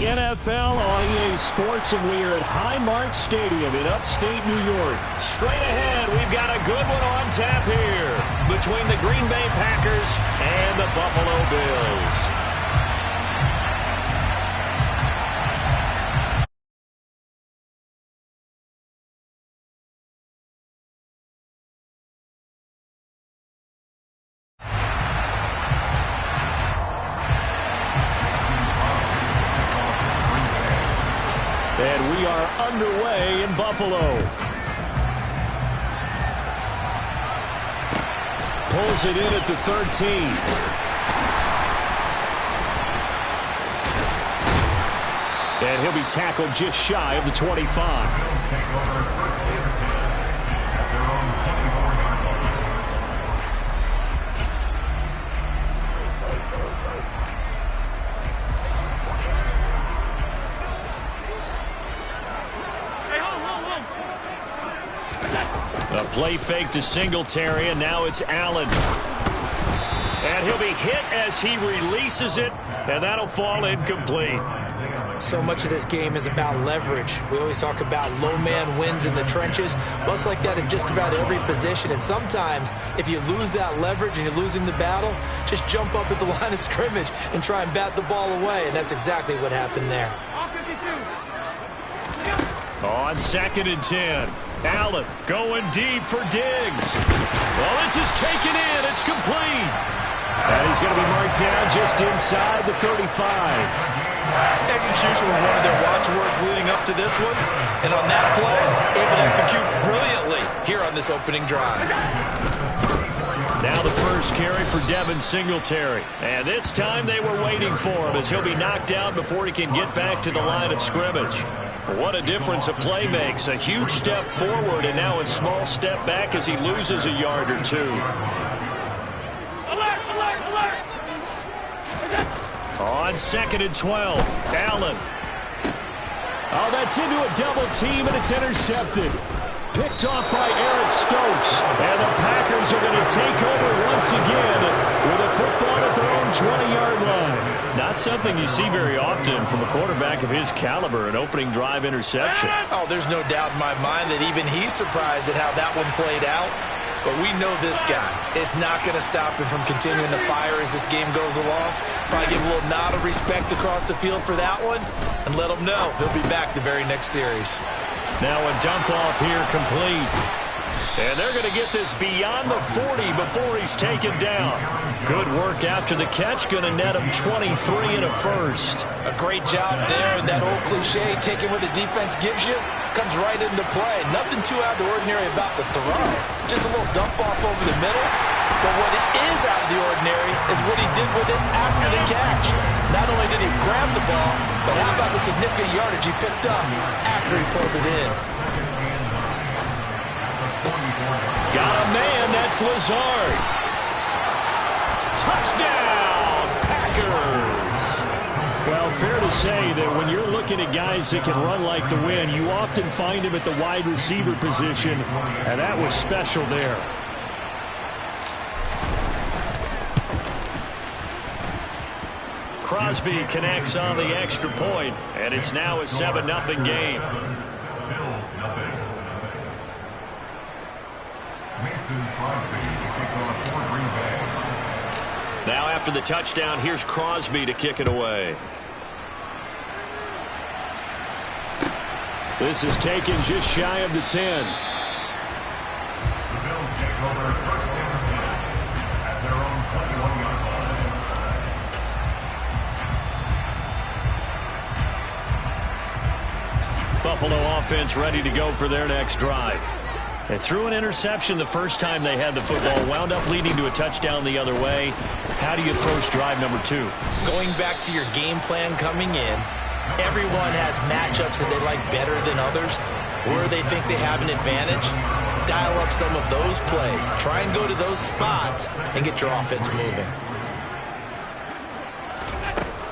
the NFL on EA Sports, and we are at Highmark Stadium in upstate New York. Straight ahead, we've got a good one on tap here between the Green Bay Packers and the Buffalo Bills. And we are underway in Buffalo. Pulls it in at the 13. And he'll be tackled just shy of the 25. A play fake to Singletary, and now it's Allen. And he'll be hit as he releases it, and that'll fall incomplete. So much of this game is about leverage. We always talk about low man wins in the trenches. Well, it's like that in just about every position. And sometimes, if you lose that leverage and you're losing the battle, just jump up at the line of scrimmage and try and bat the ball away. And that's exactly what happened there. On 2nd and 10. Allen going deep for Diggs. Well, this is taken in. It's complete. And he's going to be marked down just inside the 35. Execution was one of their watchwords leading up to this one. And on that play, able to execute brilliantly here on this opening drive. Now the first carry for Devin Singletary. And this time they were waiting for him as he'll be knocked down before he can get back to the line of scrimmage. What a difference a play makes. A huge step forward and now a small step back as he loses a yard or two. Alert, alert, alert. On 2nd and 12, Allen. Oh, that's into a double team, and it's intercepted. Picked off by Eric Stokes. And the Packers are going to take over once again with a football at their own 20-yard line. Not something you see very often from a quarterback of his caliber, an opening drive interception. Oh, there's no doubt in my mind that even he's surprised at how that one played out. But we know this guy is not going to stop him from continuing to fire as this game goes along. Probably give a little nod of respect across the field for that one and let him know he'll be back the very next series. Now a dump off here complete. And they're going to get this beyond the 40 before he's taken down. Good work after the catch. Going to net him 23 and a first. A great job there, and that old cliche, taking what the defense gives you, comes right into play. Nothing too out of the ordinary about the throw. Just a little dump off over the middle. But what is out of the ordinary is what he did with it after the catch. Not only did he grab the ball, but how about the significant yardage he picked up after he pulled it in. Got a man, that's Lazard. Touchdown, Packers. Well, fair to say that when you're looking at guys that can run like the wind, you often find him at the wide receiver position, and that was special there. Crosby connects on the extra point, and it's now a 7-0 game. Now after the touchdown, here's Crosby to kick it away. This is taken just shy of the 10. Buffalo offense ready to go for their next drive. They threw an interception the first time they had the football, wound up leading to a touchdown the other way. How do you approach drive number 2? Going back to your game plan coming in, everyone has matchups that they like better than others, where they think they have an advantage. Dial up some of those plays. Try and go to those spots and get your offense moving.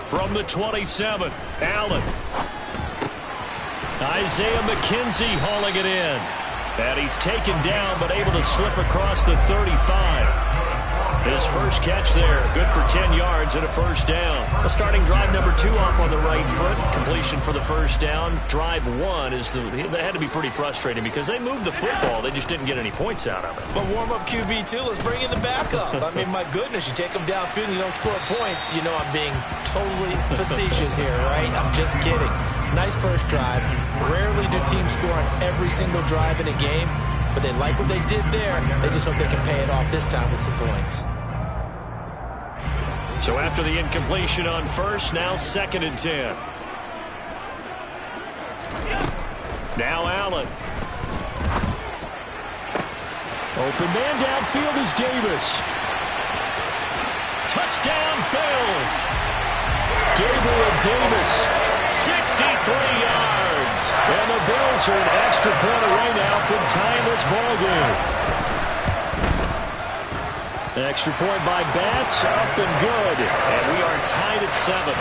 From the 27, Allen. Isaiah McKenzie hauling it in. And he's taken down, but able to slip across the 35. His first catch there, good for 10 yards and a first down. A starting drive number 2 off on the right foot. Completion for the first down. Drive 1 that had to be pretty frustrating because they moved the football. They just didn't get any points out of it. But warm-up QB2, let's bring in the backup. I mean, my goodness, you take them downfield and you don't score points. You know I'm being totally facetious here, right? I'm just kidding. Nice first drive. Rarely do teams score on every single drive in a game, but they like what they did there. They just hope they can pay it off this time with some points. So after the incompletion on first, now 2nd and 10. Now Allen. Open man downfield is Davis. Touchdown, Bills. Gabriel Davis. 63 yards. And the Bills are an extra point away now from tying this ball game. Extra point by Bass, up and good. And we are tied at 7.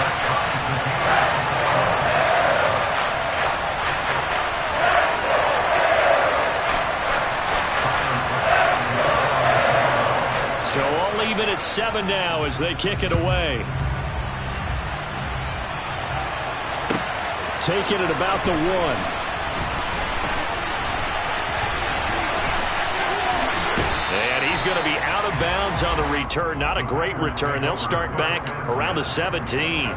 So all even at 7 now as they kick it away. Taking it about the 1. He's going to be out of bounds on the return. Not a great return. They'll start back around the 17.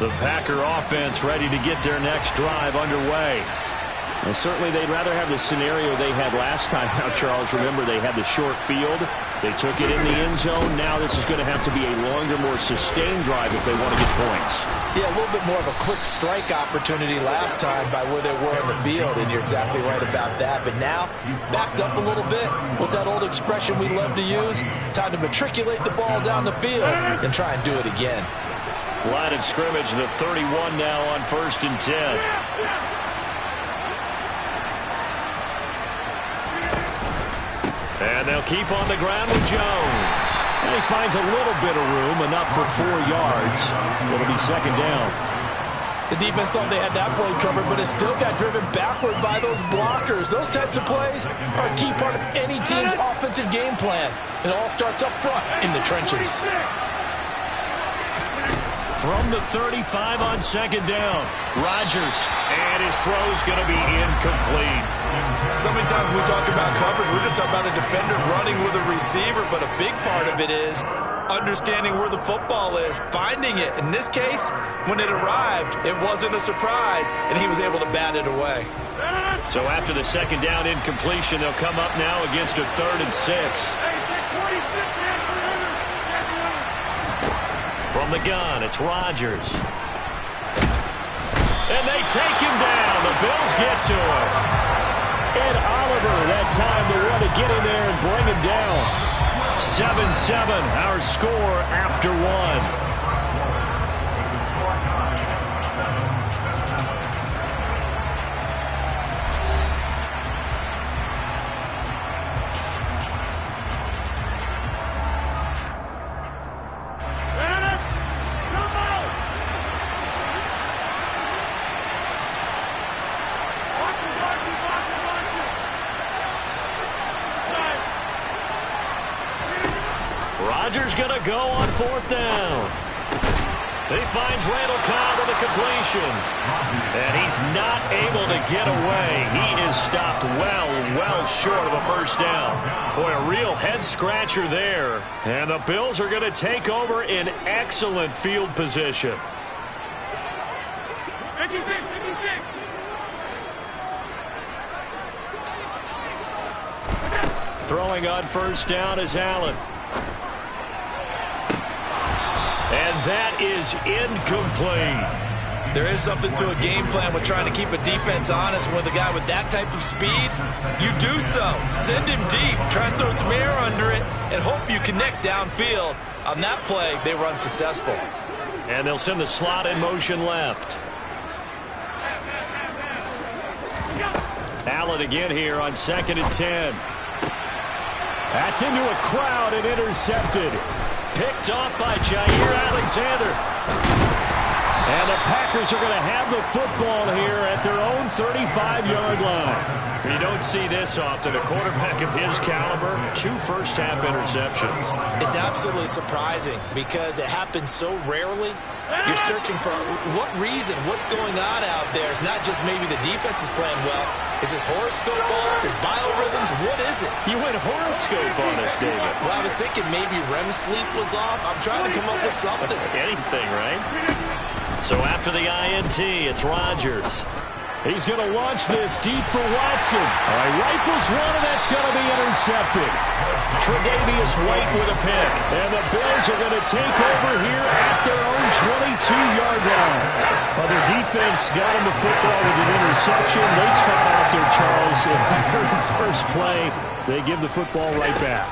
The Packer offense ready to get their next drive underway. Well, certainly they'd rather have the scenario they had last time. Now, Charles, remember they had the short field. They took it in the end zone. Now this is going to have to be a longer, more sustained drive if they want to get points. Yeah, a little bit more of a quick strike opportunity last time by where they were in the field, and you're exactly right about that. But now, backed up a little bit. What's that old expression we love to use? Time to matriculate the ball down the field and try and do it again. Line of scrimmage, the 31 now on 1st and 10. And they'll keep on the ground with Jones. And he finds a little bit of room, enough for 4 yards. It'll be 2nd down. The defense thought they had that play covered, but it still got driven backward by those blockers. Those types of plays are a key part of any team's offensive game plan. It all starts up front in the trenches. From the 35 on 2nd down, Rodgers, and his throw's going to be incomplete. So many times when we talk about coverage, we're just talking about a defender running with a receiver, but a big part of it is understanding where the football is, finding it. In this case, when it arrived, it wasn't a surprise, and he was able to bat it away. So after the 2nd down incompletion, they'll come up now against a 3rd and 6. From the gun, it's Rodgers. And they take him down. The Bills get to him. And Oliver, that time to want to get in there and bring him down. 7-7, our score after 1. Rodgers going to go on 4th down. He finds Randall Cobb with a completion. And he's not able to get away. He is stopped well short of a first down. Boy, a real head-scratcher there. And the Bills are going to take over in excellent field position. Throwing on 1st down is Allen. And that is incomplete. There is something to a game plan with trying to keep a defense honest. With a guy with that type of speed, you do so. Send him deep. Try and throw some air under it and hope you connect downfield. On that play, they were unsuccessful. And they'll send the slot in motion left. Allen again here on 2nd and 10. That's into a crowd and intercepted. Picked off by Jair Alexander. And the Packers are going to have the football here at their own 35-yard line. You don't see this often. A quarterback of his caliber, 2 first-half interceptions. It's absolutely surprising because it happens so rarely. You're searching for what reason, what's going on out there. It's not just maybe the defense is playing well. Is his horoscope off? His biorhythms? What is it? You went horoscope on us, David. Well, I was thinking maybe REM sleep was off. I'm trying to come up with something. Anything, right? So after the INT, it's Rodgers. He's going to launch this deep for Watson. All right, rifles one, and that's going to be intercepted. Tre'Davious White with a pick. And the Bills are going to take over here at their own 22-yard line. Well, their defense got him the football with an interception. They trot out there, Charles. In the very first play, they give the football right back.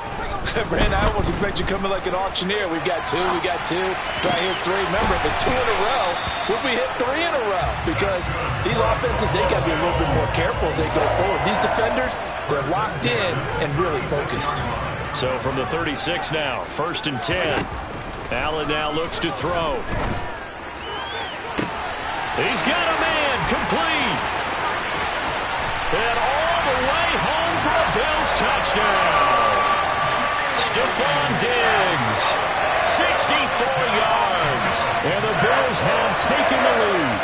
Brandon, I almost expect you coming like an auctioneer. We've got 2, we got 2, right here 3. Remember, if it's 2 in a row, would we hit 3 in a row? Because these offenses, they got to be a little bit more careful as they go forward. These defenders, they're locked in and really focused. So from the 36 now, 1st and 10. Allen now looks to throw. He's got a man, complete. And all the way home for a Bills touchdown. Stephon Diggs, 64 yards. And the Bills have taken the lead.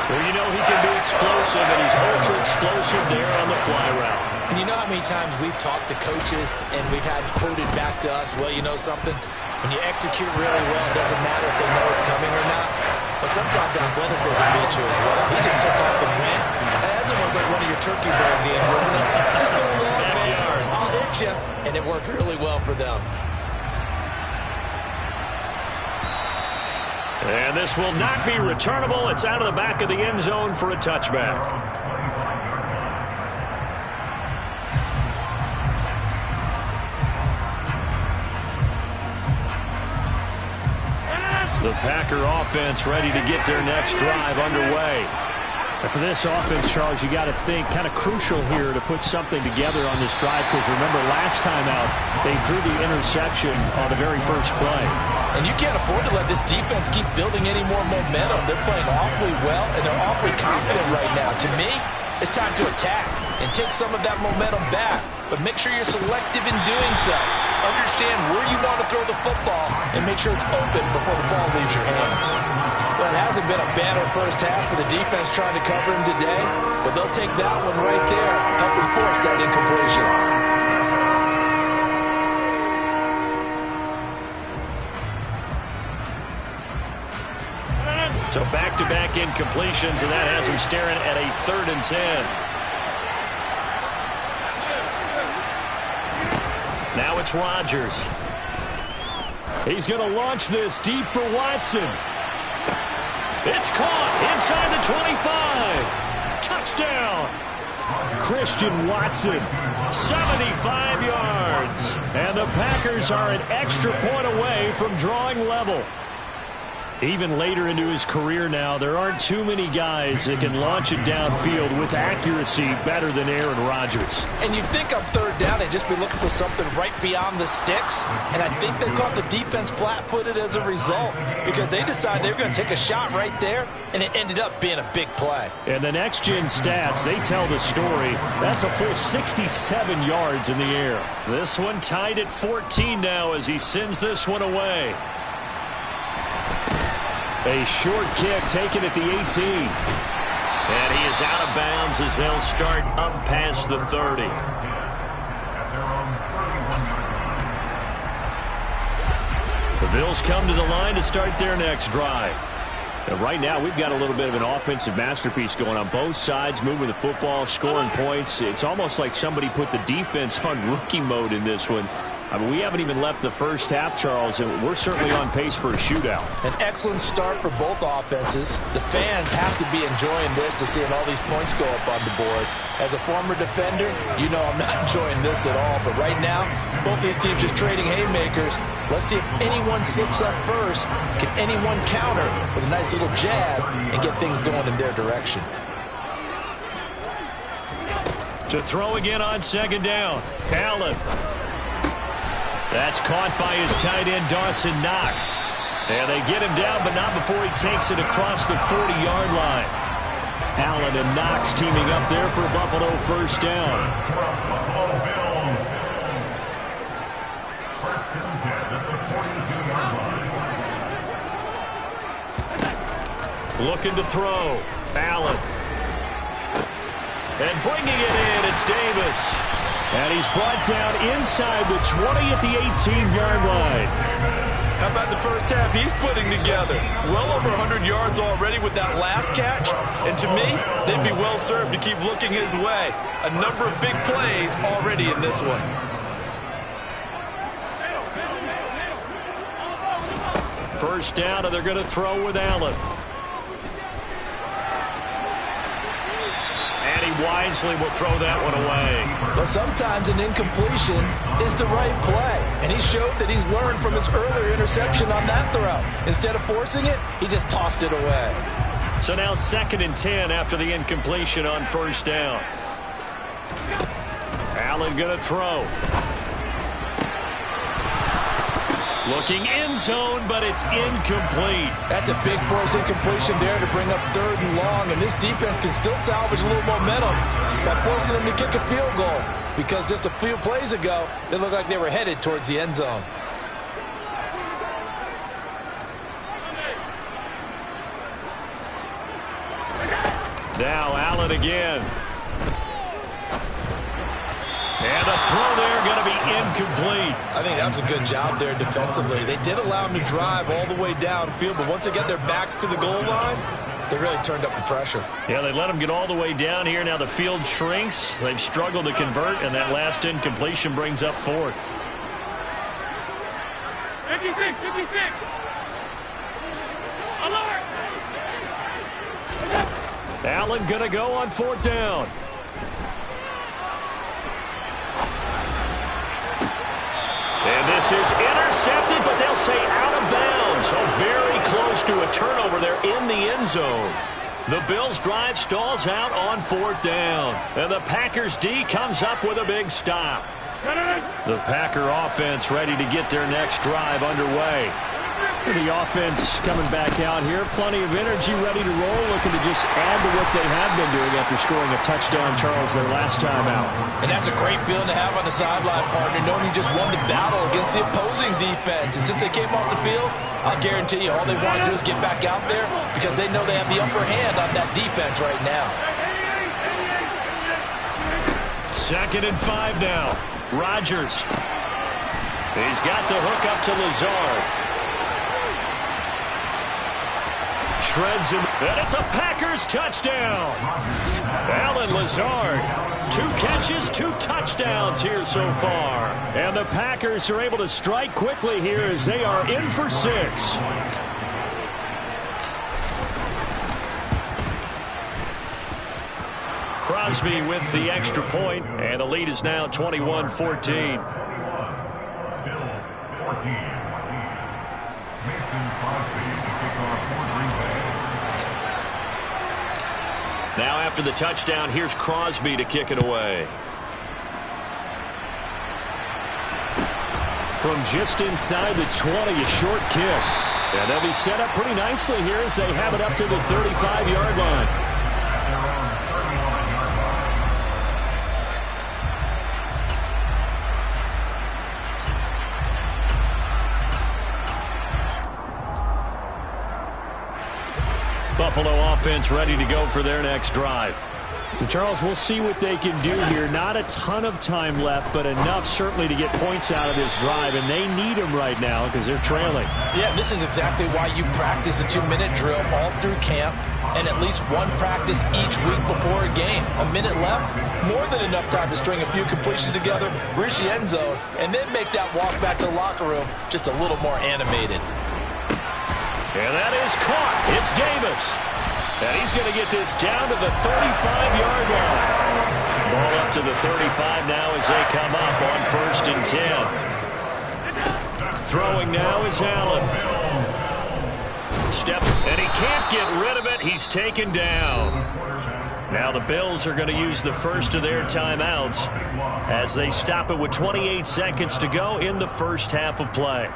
Well, you know he can be explosive, and he's ultra explosive there on the fly route. And you know how many times we've talked to coaches and we've had quoted back to us, well, you know something? When you execute really well, it doesn't matter if they know it's coming or not. But sometimes athleticism beats you as well. He just took off and went. That's almost like one of your turkey bowl games, isn't it? Just go long, man. I'll hit you. And it worked really well for them. And this will not be returnable. It's out of the back of the end zone for a touchback. The Packer offense ready to get their next drive underway. And for this offense, Charles, you got to think kind of crucial here to put something together on this drive, because remember last time out they threw the interception on the very first play. And you can't afford to let this defense keep building any more momentum. They're playing awfully well, and they're awfully confident right now. To me, it's time to attack and take some of that momentum back. But make sure you're selective in doing so. Understand where you want to throw the football and make sure it's open before the ball leaves your hands. Well, it hasn't been a banner first half for the defense trying to cover him today, but they'll take that one right there, helping force that incompletion. So back-to-back incompletions, and that has him staring at a 3rd and 10. Now it's Rodgers. He's going to launch this deep for Watson. It's caught inside the 25. Touchdown. Christian Watson. 75 yards. And the Packers are an extra point away from drawing level. Even later into his career now, there aren't too many guys that can launch it downfield with accuracy better than Aaron Rodgers. And you'd think on 3rd down they'd just be looking for something right beyond the sticks. And I think they caught the defense flat-footed as a result, because they decided they were going to take a shot right there, and it ended up being a big play. And the next-gen stats, they tell the story. That's a full 67 yards in the air. This one tied at 14 now as he sends this one away. A short kick taken at the 18. And he is out of bounds as they'll start up past the 30. The Bills come to the line to start their next drive. And right now, we've got a little bit of an offensive masterpiece going on both sides, moving the football, scoring points. It's almost like somebody put the defense on rookie mode in this one. I mean, we haven't even left the first half, Charles, and we're certainly on pace for a shootout. An excellent start for both offenses. The fans have to be enjoying this to seeing all these points go up on the board. As a former defender, you know I'm not enjoying this at all. But right now, both these teams just trading haymakers. Let's see if anyone slips up first. Can anyone counter with a nice little jab and get things going in their direction? To throw again on 2nd down. Allen. That's caught by his tight end, Dawson Knox. And they get him down, but not before he takes it across the 40-yard line. Allen and Knox teaming up there for Buffalo first down. Looking to throw. Allen. And bringing it in, it's Davis. And he's brought down inside the 20 at the 18-yard line. How about the first half he's putting together? Well over 100 yards already with that last catch. And to me, they'd be well served to keep looking his way. A number of big plays already in this one. First down, and they're going to throw with Allen. And he wisely will throw that one away. But sometimes an incompletion is the right play. And he showed that he's learned from his earlier interception on that throw. Instead of forcing it, he just tossed it away. So now 2nd and 10 after the incompletion on first down. Allen going to throw. Looking end zone, but it's incomplete. That's a big force incompletion there to bring up 3rd and long, and this defense can still salvage a little momentum by forcing them to kick a field goal, because just a few plays ago, they looked like they were headed towards the end zone. Now Allen again. And the throw there going to be incomplete. I think that was a good job there defensively. They did allow him to drive all the way downfield, but once they get their backs to the goal line, they really turned up the pressure. Yeah, they let him get all the way down here. Now the field shrinks. They've struggled to convert, and that last incompletion brings up 4th. 56, 56. Alert. Allen going to go on 4th down. And this is intercepted, but they'll say out of bounds. Oh, very close to a turnover there in the end zone. The Bills' drive stalls out on 4th down. And the Packers' D comes up with a big stop. The Packer offense ready to get their next drive underway. The offense coming back out here. Plenty of energy, ready to roll, looking to just add to what they have been doing after scoring a touchdown, Charles, their last time out. And that's a great feeling to have on the sideline, partner, knowing you just won the battle against the opposing defense. And since they came off the field, I'll guarantee you all they want to do is get back out there because they know they have the upper hand on that defense right now. 2nd and 5 now. Rodgers. He's got the hook up to Lazard. Shreds him, and it's a Packers touchdown. Allen Lazard, 2 catches, 2 touchdowns here so far. And the Packers are able to strike quickly here as they are in for 6. Crosby with the extra point, and the lead is now 21-14. Now after the touchdown, here's Crosby to kick it away. From just inside the 20, a short kick. And they'll be set up pretty nicely here as they have it up to the 35-yard line. Buffalo offense ready to go for their next drive. And Charles, we'll see what they can do here. Not a ton of time left, but enough certainly to get points out of this drive, and they need them right now because they're trailing. Yeah, this is exactly why you practice a 2-minute drill all through camp and at least one practice each week before a game. A minute left, more than enough time to string a few completions together, reach the end zone, and then make that walk back to the locker room just a little more animated. And that is caught. It's Davis. And he's going to get this down to the 35-yard line. Ball up to the 35 now as they come up on 1st and 10. Throwing now is Allen. Steps, and he can't get rid of it. He's taken down. Now the Bills are going to use the first of their timeouts as they stop it with 28 seconds to go in the first half of play.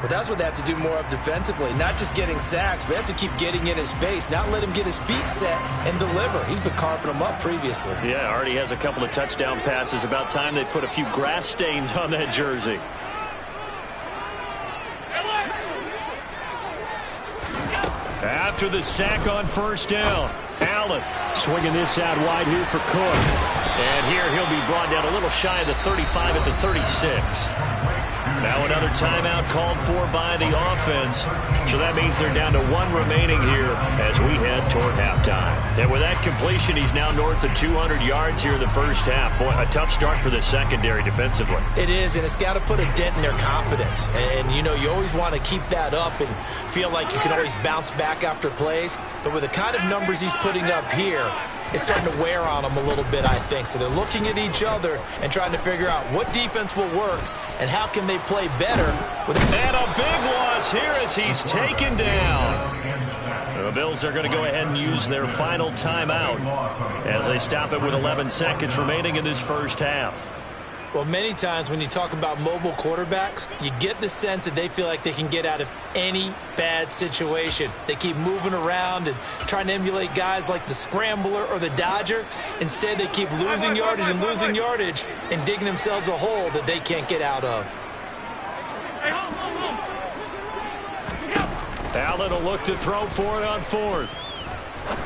Well, that's what they have to do more of defensively, not just getting sacks, but they have to keep getting in his face, not let him get his feet set and deliver. He's been carving them up previously. Yeah, already has a couple of touchdown passes. About time they put a few grass stains on that jersey. After the sack on first down, Allen swinging this out wide here for Cook. And here he'll be brought down a little shy of the 35 at the 36. Now another timeout called for by the offense. So that means they're down to one remaining here as we head toward halftime. And with that completion, he's now north of 200 yards here in the first half. Boy, a tough start for the secondary defensively. It is, and it's got to put a dent in their confidence. And, you know, you always want to keep that up and feel like you can always bounce back after plays. But with the kind of numbers he's putting up here, it's starting to wear on them a little bit, I think. So they're looking at each other and trying to figure out what defense will work and how can they play better. And a big loss here as he's taken down. The Bills are going to go ahead and use their final timeout as they stop it with 11 seconds remaining in this first half. Well, many times when you talk about mobile quarterbacks, you get the sense that they feel like they can get out of any bad situation. They keep moving around and trying to emulate guys like the Scrambler or the Dodger. Instead, they keep losing yardage and digging themselves a hole that they can't get out of. Allen will look to throw for it on fourth.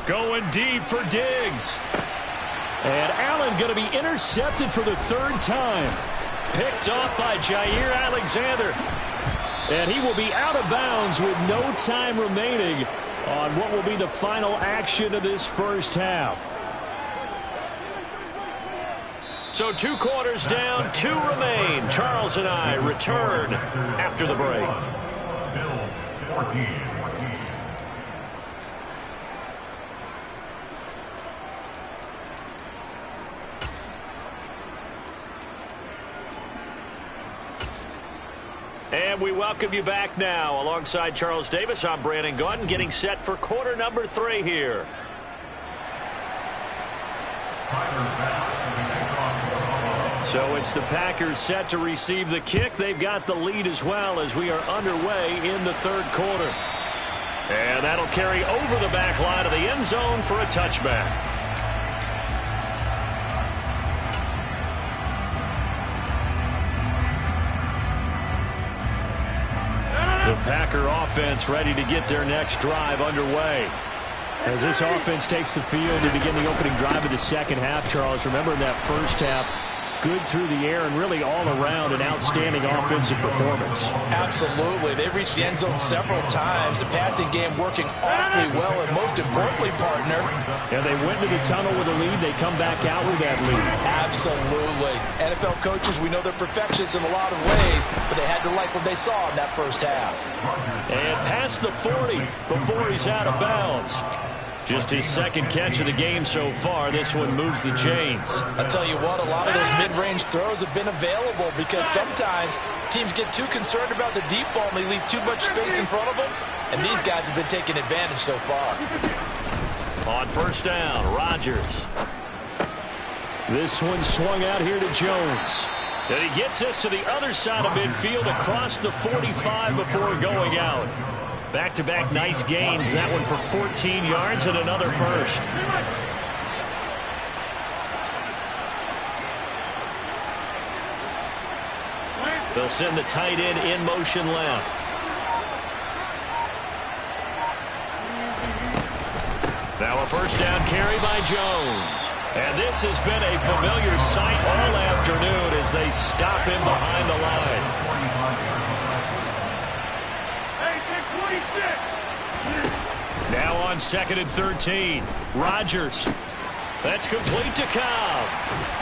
Going deep for Diggs. And Allen going to be intercepted for the third time. Picked off by Jair Alexander. And he will be out of bounds with no time remaining on what will be the final action of this first half. So 2 quarters down, 2 remain. Charles and I return after the break. Bills 14. And we welcome you back now. Alongside Charles Davis, I'm Brandon Gaudin, getting set for quarter number 3 here. So it's the Packers set to receive the kick. They've got the lead as well as we are underway in the third quarter. And that'll carry over the back line of the end zone for a touchback. The Packer offense ready to get their next drive underway. As this offense takes the field to begin the opening drive of the second half, Charles, remember in that first half, good through the air and really all around an outstanding offensive performance. Absolutely. They reached the end zone several times. The passing game working awfully well, and most importantly, partner. And they went to the tunnel with a lead. They come back out with that lead. Absolutely. NFL coaches, we know they're perfectionists in a lot of ways, but they had to like what they saw in that first half. And past the 40 before he's out of bounds. Just his second catch of the game so far. This one moves the chains. I'll tell you what, a lot of those mid-range throws have been available because sometimes teams get too concerned about the deep ball and they leave too much space in front of them. And these guys have been taking advantage so far. On first down, Rodgers. This one swung out here to Jones. And he gets us to the other side of midfield across the 45 before going out. Back-to-back nice gains. That one for 14 yards and another first. They'll send the tight end in motion left. Now a first down carry by Jones. And this has been a familiar sight all afternoon as they stop him behind the line. Now on 2nd and 13. Rodgers. That's complete to Cobb.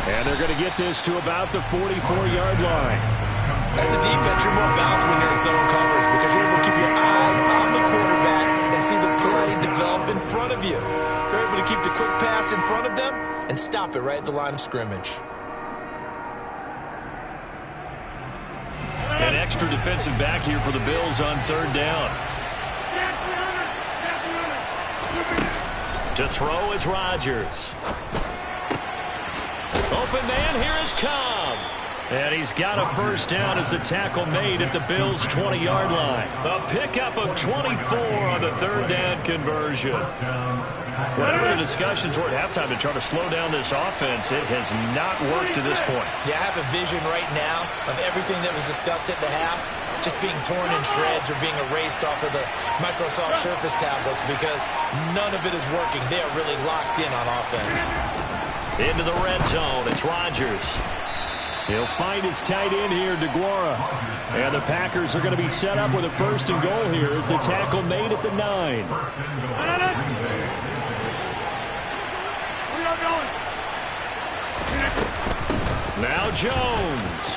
And they're going to get this to about the 44-yard line. As a defense, you're more balanced when you're in zone coverage because you're able to keep your eyes on the quarterback and see the play develop in front of you. You're able to keep the quick pass in front of them and stop it right at the line of scrimmage. An extra defensive back here for the Bills on third down. To throw is Rodgers. Open man, here is Cobb. And he's got a first down as the tackle made at the Bills' 20-yard line. A pickup of 24 on the third down conversion. Whatever the discussions were at halftime to try to slow down this offense, it has not worked to this point. Yeah, I have a vision right now of everything that was discussed at the half just being torn in shreds or being erased off of the Microsoft Surface tablets because none of it is working. They are really locked in on offense. Into the red zone, it's Rodgers. He'll find his tight end here, DeGuara. And the Packers are going to be set up with a first and goal here as the tackle made at the 9. Now Jones.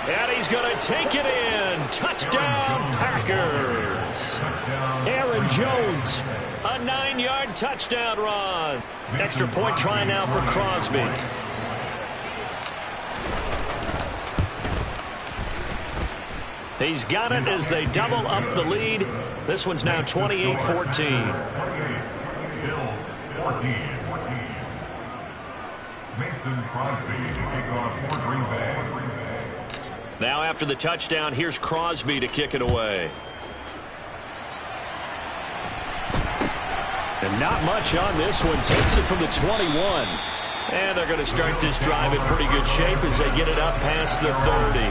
And he's going to take it in. Touchdown, Packers. Aaron Jones, a 9-yard touchdown run. Extra point try now for Crosby. He's got it as they double up the lead. This one's now 28-14. Now after the touchdown, here's Crosby to kick it away. And not much on this one. Takes it from the 21. And they're going to start this drive in pretty good shape as they get it up past the 30.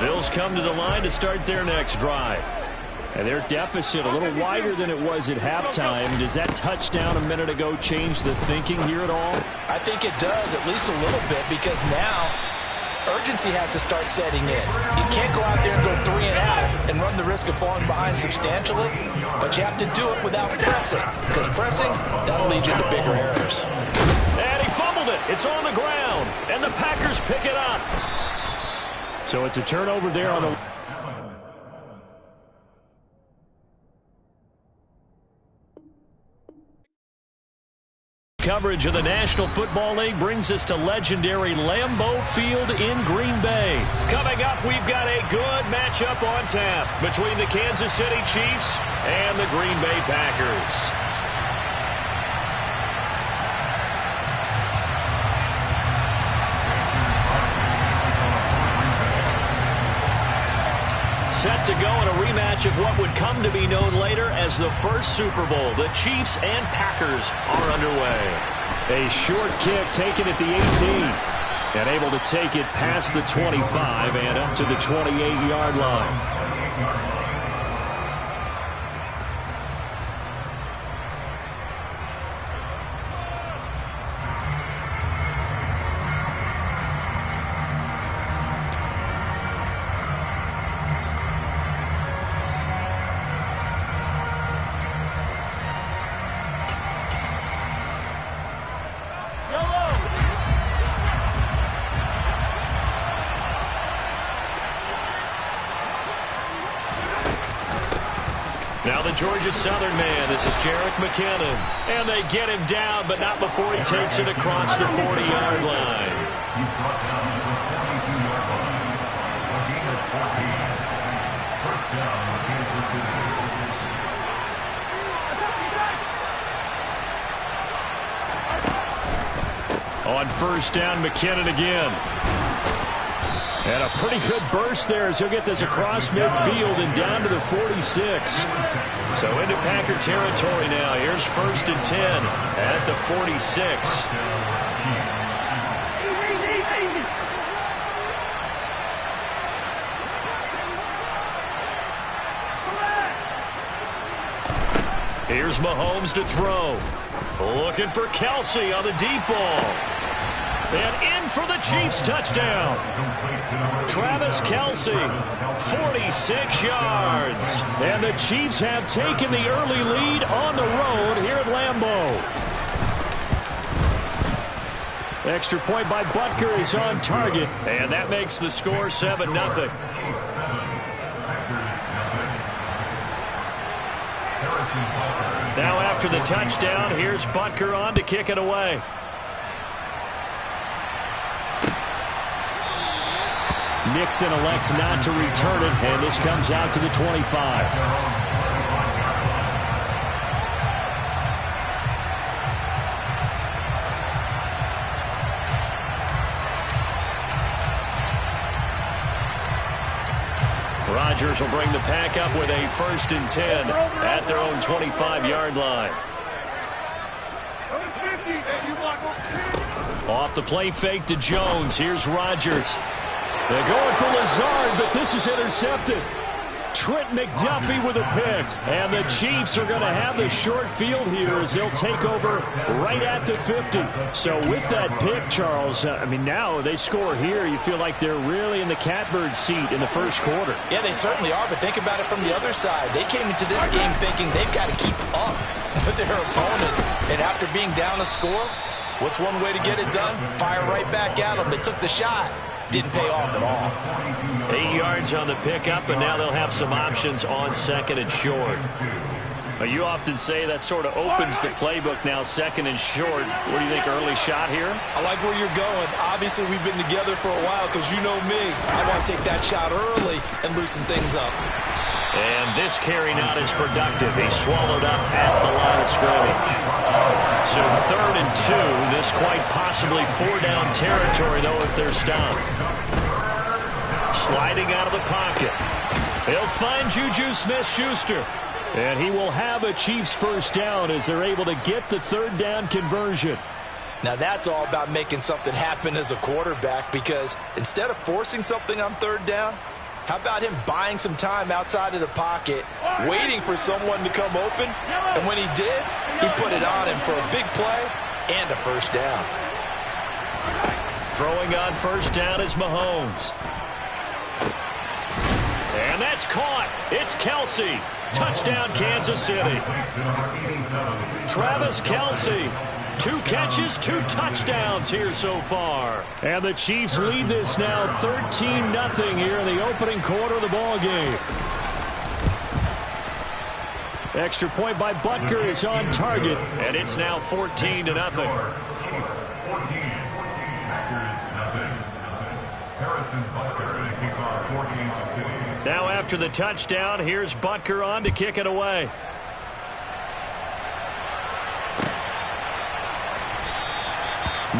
Bills come to the line to start their next drive. And their deficit a little wider than it was at halftime. Does that touchdown a minute ago change the thinking here at all? I think it does, at least a little bit, because now urgency has to start setting in. You can't go out there and go 3 and out and run the risk of falling behind substantially, but you have to do it without pressing, because pressing, that'll lead you into bigger errors. And he fumbled it. It's on the ground, and the Packers pick it up. So it's a turnover there on the... Coverage of the National Football League brings us to legendary Lambeau Field in Green Bay. Coming up, we've got a good matchup on tap between the Kansas City Chiefs and the Green Bay Packers. Set to go in a rematch of what would come to be known later as the first Super Bowl. The Chiefs and Packers are underway. A short kick taken at the 18. And able to take it past the 25 and up to the 28-yard line. Now the Georgia Southern man, this is Jerick McKinnon. And they get him down, but not before he takes it across the 40-yard line. On first down, McKinnon again. And a pretty good burst there as he'll get this across midfield and down to the 46. So into Packer territory now. Here's 1st and 10 at the 46. Here's Mahomes to throw. Looking for Kelsey on the deep ball. And in for the Chiefs touchdown. Travis Kelsey, 46 yards. And the Chiefs have taken the early lead on the road here at Lambeau. Extra point by Butker is on target. And that makes the score 7-0. Now after the touchdown, here's Butker on to kick it away. Nixon elects not to return it, and this comes out to the 25. Rodgers will bring the pack up with a 1st and 10 at their own 25-yard line. Off the play fake to Jones. Here's Rodgers. They're going for Lazard, but this is intercepted. Trent McDuffie with a pick. And the Chiefs are going to have the short field here as they'll take over right at the 50. So with that pick, Charles, I mean, now they score here. You feel like they're really in the catbird seat in the first quarter. Yeah, they certainly are, but think about it from the other side. They came into this game thinking they've got to keep up with their opponents. And after being down a score, what's one way to get it done? Fire right back at them. They took the shot. Didn't pay off at all. 8 yards on the pickup, and now they'll have some options on 2nd and short. You often say that sort of opens the playbook now, 2nd and short. What do you think, early shot here? I like where you're going. Obviously, we've been together for a while because you know me. I want to take that shot early and loosen things up. And this carry not as productive. He's swallowed up at the line of scrimmage. So 3rd and 2. This quite possibly 4-down territory, though, if they're stopped. Sliding out of the pocket. He'll find Juju Smith-Schuster. And he will have a Chiefs 1st down as they're able to get the 3rd down conversion. Now that's all about making something happen as a quarterback, because instead of forcing something on 3rd down, how about him buying some time outside of the pocket, waiting for someone to come open, and when he did, he put it on him for a big play and a 1st down. Throwing on 1st down is Mahomes. And that's caught. It's Kelsey. Touchdown, Kansas City. Travis Kelsey. 2 catches, 2 touchdowns here so far. And the Chiefs lead this now 13-0 here in the opening quarter of the ball game. Extra point by Butker is on target, and it's now 14-0. Now after the touchdown, here's Butker on to kick it away.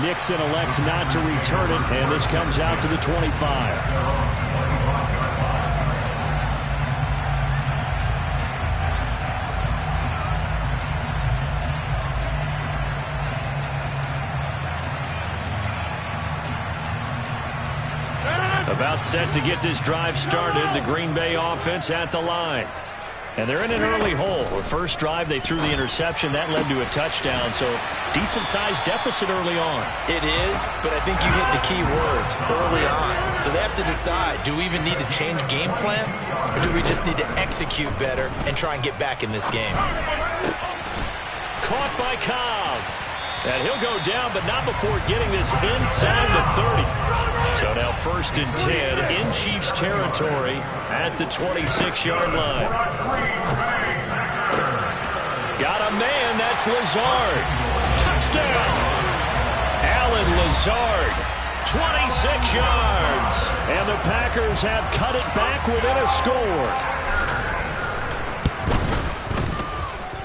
Nixon elects not to return it, and this comes out to the 25. About set to get this drive started, the Green Bay offense at the line. And they're in an early hole. The first drive, they threw the interception. That led to a touchdown, so decent-sized deficit early on. It is, but I think you hit the key words, early on. So they have to decide, do we even need to change game plan, or do we just need to execute better and try and get back in this game? Caught by Cobb. And he'll go down, but not before getting this inside the 30. So now 1st and 10 in Chiefs territory at the 26-yard line. Got a man, that's Lazard. Touchdown! Alan Lazard, 26 yards. And the Packers have cut it back within a score.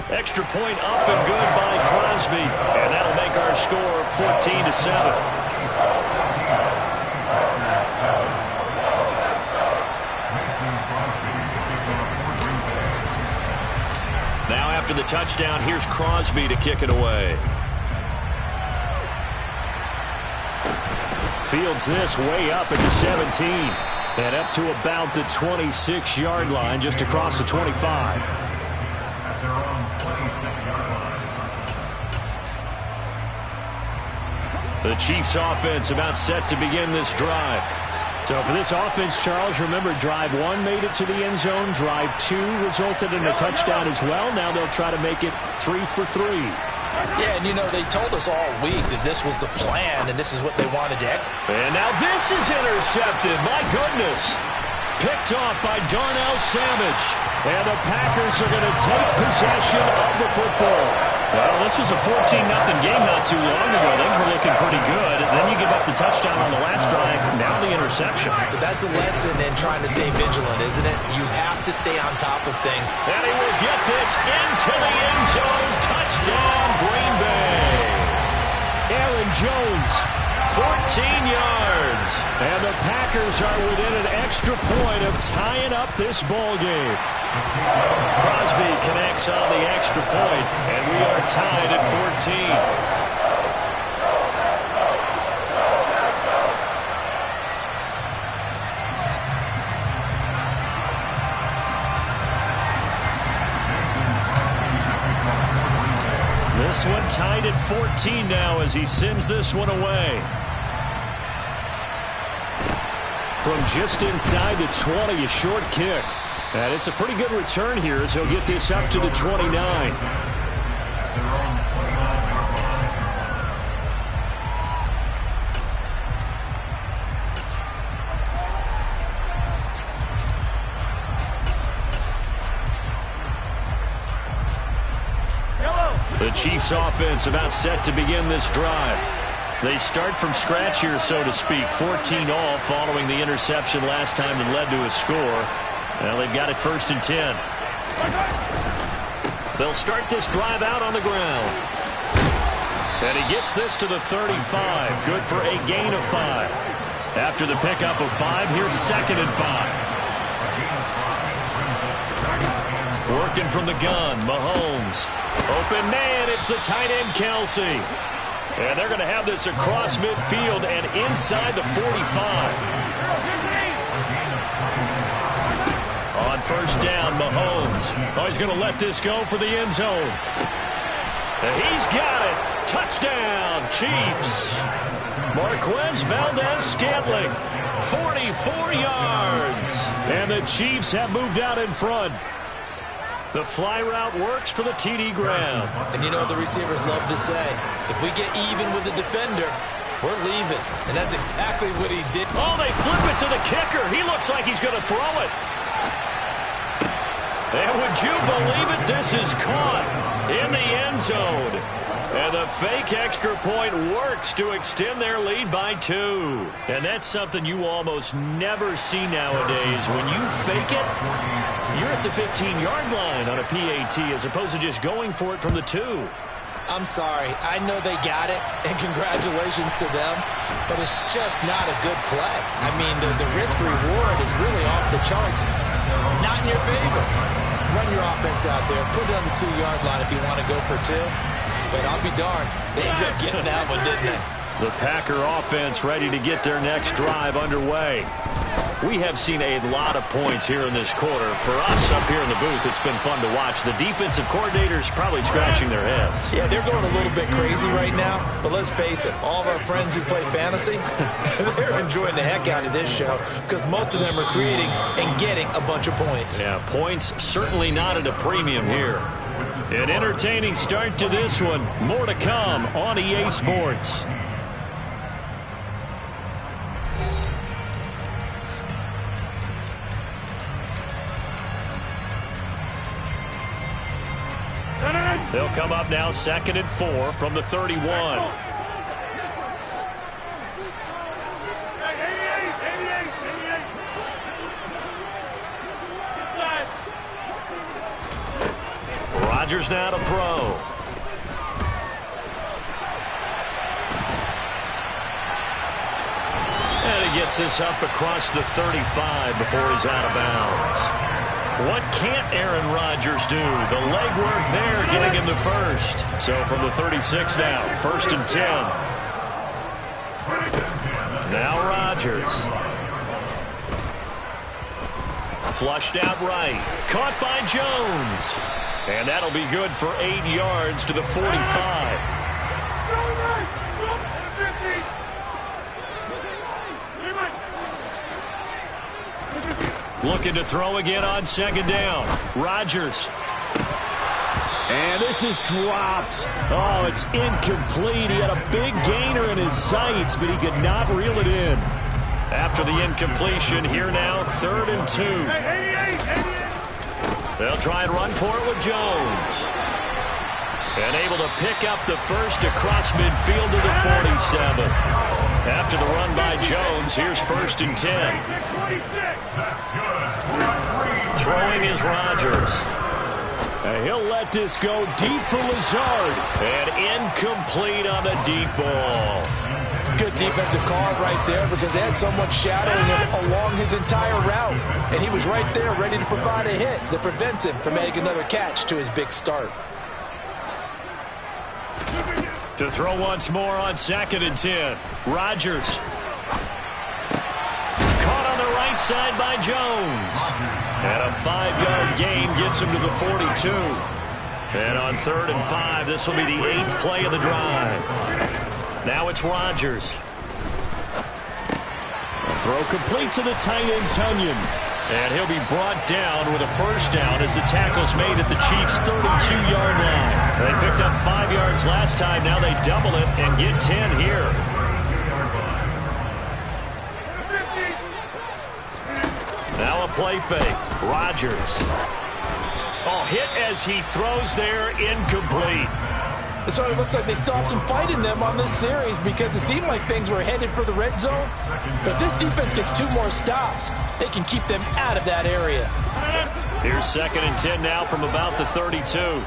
Extra point up and good by Crosby. And that'll make our score 14-7. Now after the touchdown, here's Crosby to kick it away. Fields this way up at the 17. And up to about the 26-yard line, just across the 25. The Chiefs offense about set to begin this drive. So for this offense, Charles, remember drive 1 made it to the end zone. Drive 2 resulted in a touchdown as well. Now they'll try to make it 3 for 3. Yeah, and you know, they told us all week that this was the plan and this is what they wanted to execute. And now this is intercepted. My goodness. Picked off by Darnell Savage. And the Packers are going to take possession of the football. Well, this was a 14-0 game not too long ago. Things were looking pretty good. Then you give up the touchdown on the last drive. Now the interception. So that's a lesson in trying to stay vigilant, isn't it? You have to stay on top of things. And he will get this into the end zone. Touchdown, Green Bay. Aaron Jones, 14 yards. And the Packers are within an extra point of tying up this ball game. Crosby connects on the extra point, and we are tied at 14. This one tied at 14 now as he sends this one away. From just inside the 20, a short kick. And it's a pretty good return here as he'll get this up to the 29. The Chiefs offense about set to begin this drive. They start from scratch here, so to speak. 14 all following the interception last time that led to a score. Well, they've got it 1st and 10. They'll start this drive out on the ground. And he gets this to the 35. Good for a gain of 5. After the pickup of 5, here's 2nd and 5. Working from the gun, Mahomes. Open man, it's the tight end, Kelsey. And they're going to have this across midfield and inside the 45. On 1st down, Mahomes. Oh, he's going to let this go for the end zone. And he's got it. Touchdown, Chiefs. Marquez Valdez-Scantling, 44 yards. And the Chiefs have moved out in front. The fly route works for the TD ground. And you know what the receivers love to say? If we get even with the defender, we're leaving. And that's exactly what he did. Oh, they flip it to the kicker. He looks like he's going to throw it. And would you believe it? This is caught in the end zone. And the fake extra point works to extend their lead by 2. And that's something you almost never see nowadays. When you fake it, you're at the 15-yard line on a PAT as opposed to just going for it from the 2. I'm sorry. I know they got it, and congratulations to them, but it's just not a good play. I mean, the risk-reward is really off the charts. Not in your favor. Run your offense out there. Put it on the 2-yard line if you want to go for 2. But I'll be darned. They ended up getting that one, didn't they? The Packer offense ready to get their next drive underway. We have seen a lot of points here in this quarter. For us up here in the booth, it's been fun to watch. The defensive coordinators probably scratching their heads. Yeah, they're going a little bit crazy right now. But let's face it, all of our friends who play fantasy, they're enjoying the heck out of this show because most of them are creating and getting a bunch of points. Yeah, points certainly not at a premium here. An entertaining start to this one. More to come on EA Sports. They'll come up now 2nd and 4 from the 31. Rodgers now to throw. And he gets this up across the 35 before he's out of bounds. What can't Aaron Rodgers do? The legwork there getting him the first. So from the 36 now, 1st and 10. Now Rodgers. Flushed out right. Caught by Jones. And that'll be good for 8 yards to the 45. Looking to throw again on 2nd down. Rodgers. And this is dropped. Oh, it's incomplete. He had a big gainer in his sights, but he could not reel it in. After the incompletion, here now, 3rd and 2. They'll try and run for it with Jones. And able to pick up the first across midfield to the 47. After the run by Jones, here's 1st and 10. Throwing is Rodgers. And he'll let this go deep for Lazard. And incomplete on the deep ball. Good defensive call right there because they had someone shadowing him along his entire route. And he was right there ready to provide a hit that prevents him from making another catch to his big start. To throw once more on 2nd and 10. Rodgers. Caught on the right side by Jones. And a 5-yard gain gets him to the 42. And on 3rd and 5, this will be the 8th play of the drive. Now it's Rodgers. A throw complete to the tight end, Tunyon. And he'll be brought down with a 1st down as the tackle's made at the Chiefs' 32-yard line. They picked up 5 yards last time. Now they double it and get 10 here. Now a play fake. Rodgers. Oh, hit as he throws there, incomplete. So it looks like they still have some fight in them on this series because it seemed like things were headed for the red zone. But if this defense gets 2 more stops, they can keep them out of that area. Here's 2nd and 10 now from about the 32.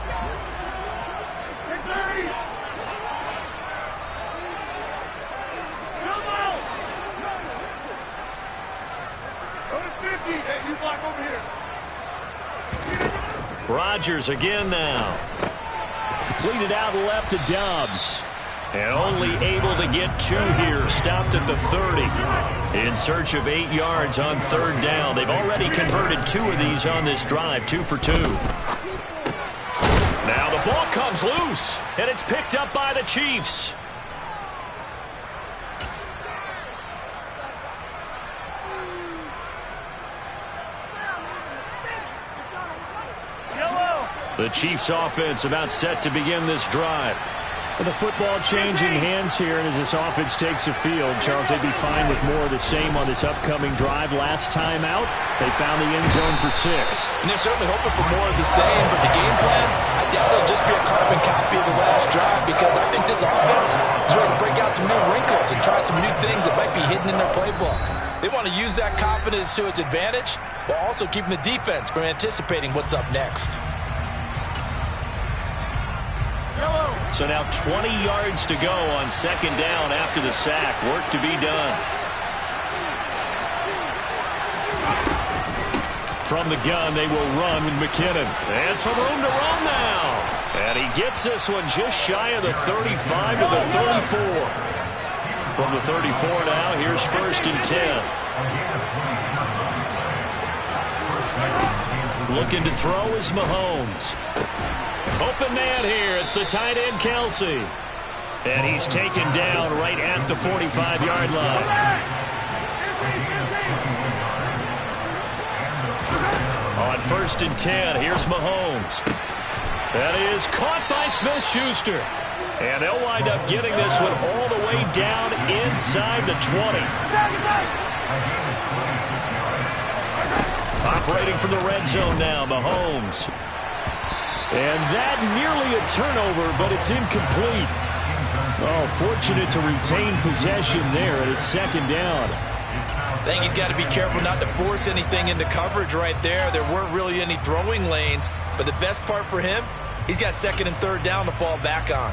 Rodgers again now. Completed out left to Dobbs. And only able to get 2 here. Stopped at the 30. In search of 8 yards on 3rd down. They've already converted 2 of these on this drive. 2 for 2. Now the ball comes loose. And it's picked up by the Chiefs. The Chiefs offense about set to begin this drive. With the football changing hands here, and as this offense takes the field, Charles, they'd be fine with more of the same on this upcoming drive. Last time out, they found the end zone for 6. And they're certainly hoping for more of the same, but the game plan, I doubt it'll just be a carbon copy of the last drive because I think this offense is ready to break out some new wrinkles and try some new things that might be hidden in their playbook. They want to use that confidence to its advantage while also keeping the defense from anticipating what's up next. So now 20 yards to go on 2nd down after the sack. Work to be done. From the gun, they will run with McKinnon. And some room to run now. And he gets this one just shy of the 35 to the 34. From the 34 now, here's 1st and 10. Looking to throw is Mahomes. Open man here. It's the tight end, Kelsey. And he's taken down right at the 45-yard line. On 1st and 10, here's Mahomes. That is caught by Smith-Schuster. And they'll wind up getting this one all the way down inside the 20. Operating from the red zone now, Mahomes. And that nearly a turnover, but it's incomplete. Oh, fortunate to retain possession there, and it's 2nd down. I think he's got to be careful not to force anything into coverage right there. There weren't really any throwing lanes, but the best part for him, he's got 2nd and 3rd down to fall back on.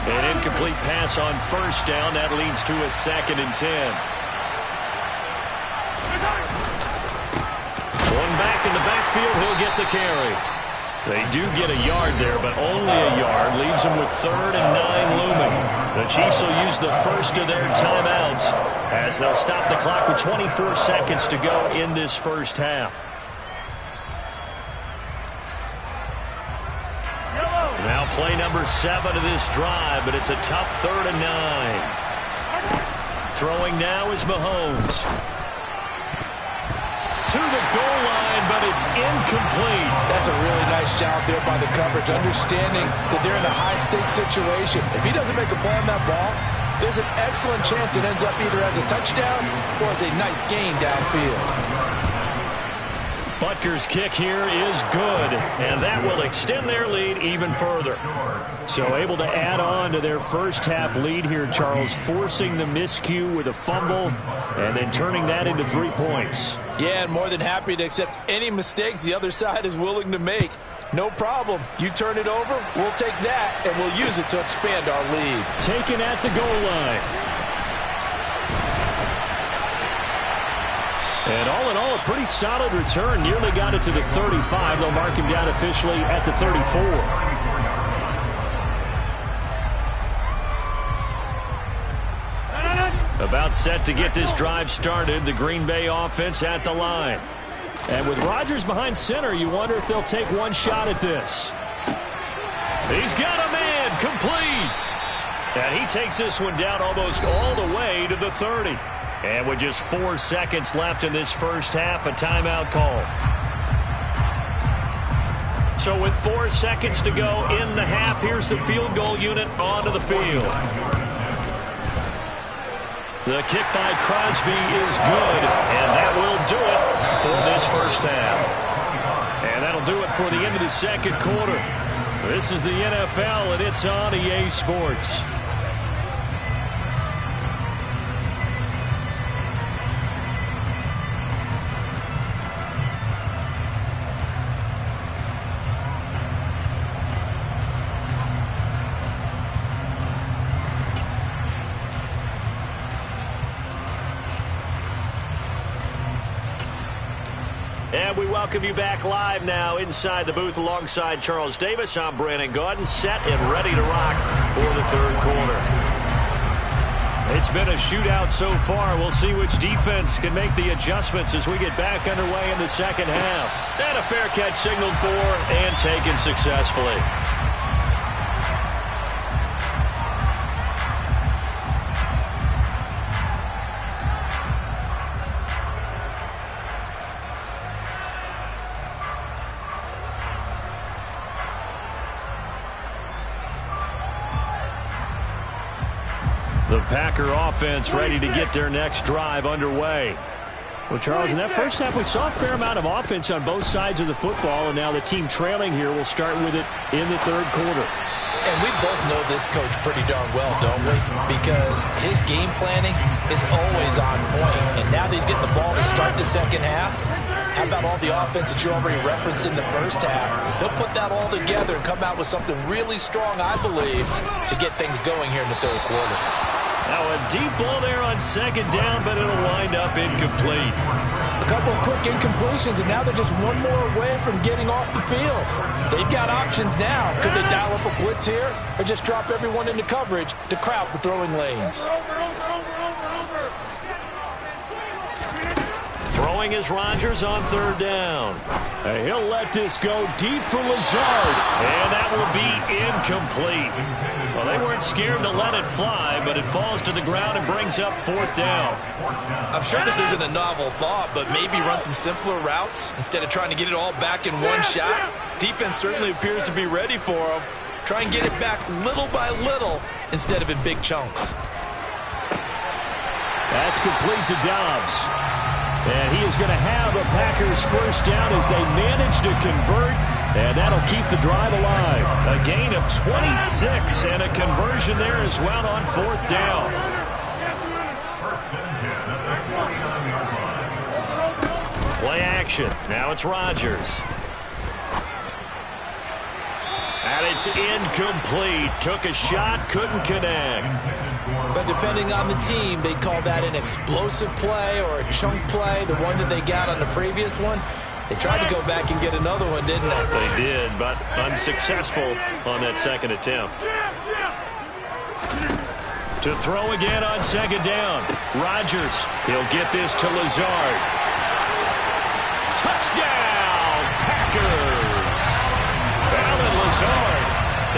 An incomplete pass on 1st down. That leads to a 2nd and 10. One back in the backfield, he'll get the carry. They do get a yard there, but only a yard. Leaves them with 3rd and 9 looming. The Chiefs will use the first of their timeouts as they'll stop the clock with 24 seconds to go in this first half. Now play number 7 of this drive, but it's a tough 3rd and 9. Throwing now is Mahomes. To the goal line, but it's incomplete. That's a really nice job there by the coverage, understanding that they're in a high-stakes situation. If he doesn't make a play on that ball, there's an excellent chance it ends up either as a touchdown or as a nice gain downfield. But Packers' kick here is good, and that will extend their lead even further. So able to add on to their first half lead here, Charles, forcing the miscue with a fumble and then turning that into 3 points. Yeah, and more than happy to accept any mistakes the other side is willing to make. No problem. You turn it over, we'll take that, and we'll use it to expand our lead. Taken at the goal line. And all in all, a pretty solid return. Nearly got it to the 35. They'll mark him down officially at the 34. About set to get this drive started. The Green Bay offense at the line. And with Rodgers behind center, you wonder if they'll take one shot at this. He's got a man, complete. And he takes this one down almost all the way to the 30. And with just 4 seconds left in this first half, a timeout call. So with 4 seconds to go in the half, here's the field goal unit onto the field. The kick by Crosby is good, and that will do it for this first half. And that'll do it for the end of the second quarter. This is the NFL, and it's on EA Sports. And we welcome you back live now inside the booth alongside Charles Davis. I'm Brandon Gaudin, set and ready to rock for the third quarter. It's been a shootout so far. We'll see which defense can make the adjustments as we get back underway in the second half. And a fair catch signaled for and taken successfully. The Packer offense ready to get their next drive underway. Well, Charles, in that first half, we saw a fair amount of offense on both sides of the football, and now the team trailing here will start with it in the third quarter. And we both know this coach pretty darn well, don't we? Because his game planning is always on point. And now that he's getting the ball to start the second half, how about all the offense that you already referenced in the first half? He'll put that all together and come out with something really strong, I believe, to get things going here in the third quarter. Now a deep ball there on second down, but it'll wind up incomplete. A couple of quick incompletions, and now they're just one more away from getting off the field. They've got options now. Could they dial up a blitz here or just drop everyone into coverage to crowd the throwing lanes? Throwing is Rodgers on third down. He'll let this go deep for Lazard, and that will be incomplete. Well, they weren't scared to let it fly, but it falls to the ground and brings up fourth down. I'm sure this isn't a novel thought, but maybe run some simpler routes instead of trying to get it all back in one shot. Defense certainly appears to be ready for them. Try and get it back little by little instead of in big chunks. That's complete to Dobbs. And he is going to have a Packers first down as they manage to convert, and that'll keep the drive alive. A gain of 26 and a conversion there as well on fourth down. Play action. Now it's Rodgers. And it's incomplete. Took a shot, couldn't connect. But depending on the team, they call that an explosive play or a chunk play, the one that they got on the previous one. They tried to go back and get another one, didn't they? They did, but unsuccessful on that second attempt. To throw again on second down. Rodgers, he'll get this to Lazard. Touchdown, Packers! Alan Lazard,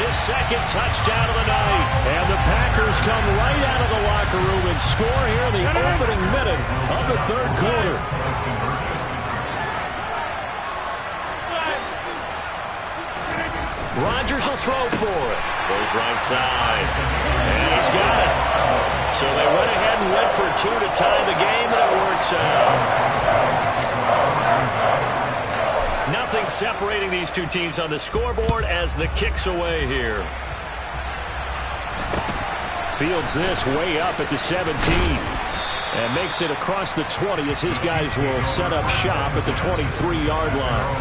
his second touchdown of the night. And the Packers come right out of the locker room and score here in the opening minute of the third quarter. Rodgers will throw for it. Goes right side. And he's got it. So they went ahead and went for two to tie the game, and it works out. Nothing separating these two teams on the scoreboard as the kick's away here. Fields this way up at the 17. And makes it across the 20 as his guys will set up shop at the 23-yard line.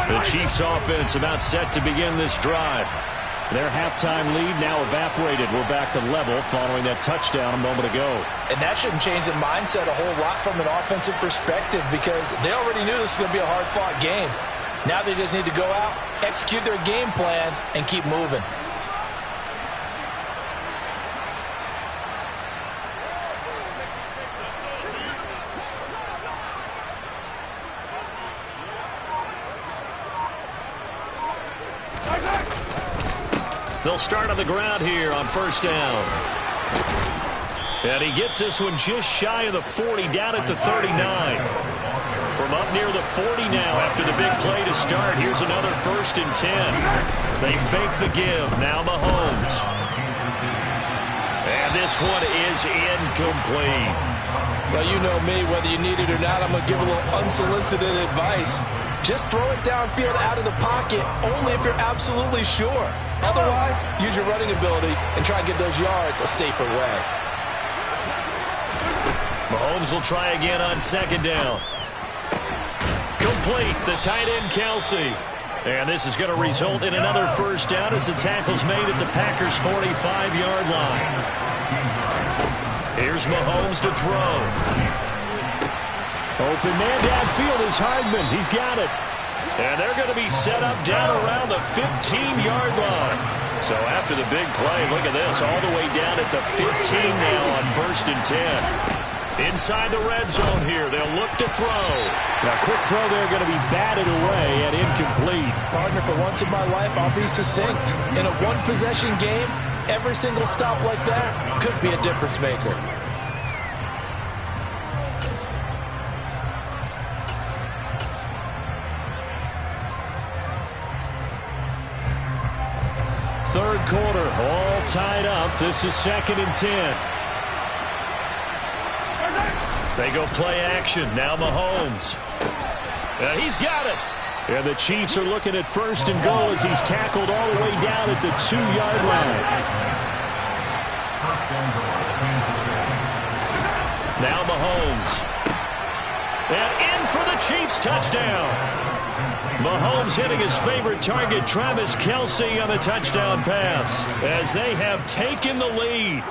The Chiefs offense about set to begin this drive. Their halftime lead now evaporated. We're back to level following that touchdown a moment ago. And that shouldn't change the mindset a whole lot from an offensive perspective because they already knew this was going to be a hard-fought game. Now they just need to go out, execute their game plan, and keep moving. They'll start on the ground here on first down. And he gets this one just shy of the 40, down at the 39. From up near the 40 now after the big play to start. Here's another 1st and 10. They fake the give. Now Mahomes. And this one is incomplete. Well, you know me. Whether you need it or not, I'm going to give a little unsolicited advice. Just throw it downfield out of the pocket, only if you're absolutely sure. Otherwise, use your running ability and try and get those yards a safer way. Mahomes will try again on 2nd down. Complete, the tight end Kelsey. And this is going to result in another 1st down as the tackle's made at the Packers' 45-yard line. Here's Mahomes to throw. Open man downfield is Hardman. He's got it. And they're going to be set up down around the 15-yard line. So after the big play, look at this, all the way down at the 15 now on 1st and 10. Inside the red zone here, they'll look to throw. Now, quick throw there going to be batted away and incomplete. Partner, for once in my life, I'll be succinct. In a one-possession game, every single stop like that could be a difference maker. Third quarter, all tied up. This is 2nd and 10. They go play action. Now Mahomes. He's got it. And the Chiefs are looking at 1st and goal as he's tackled all the way down at the 2-yard line. Now Mahomes. And in for the Chiefs touchdown. Mahomes hitting his favorite target, Travis Kelce, on the touchdown pass as they have taken the lead.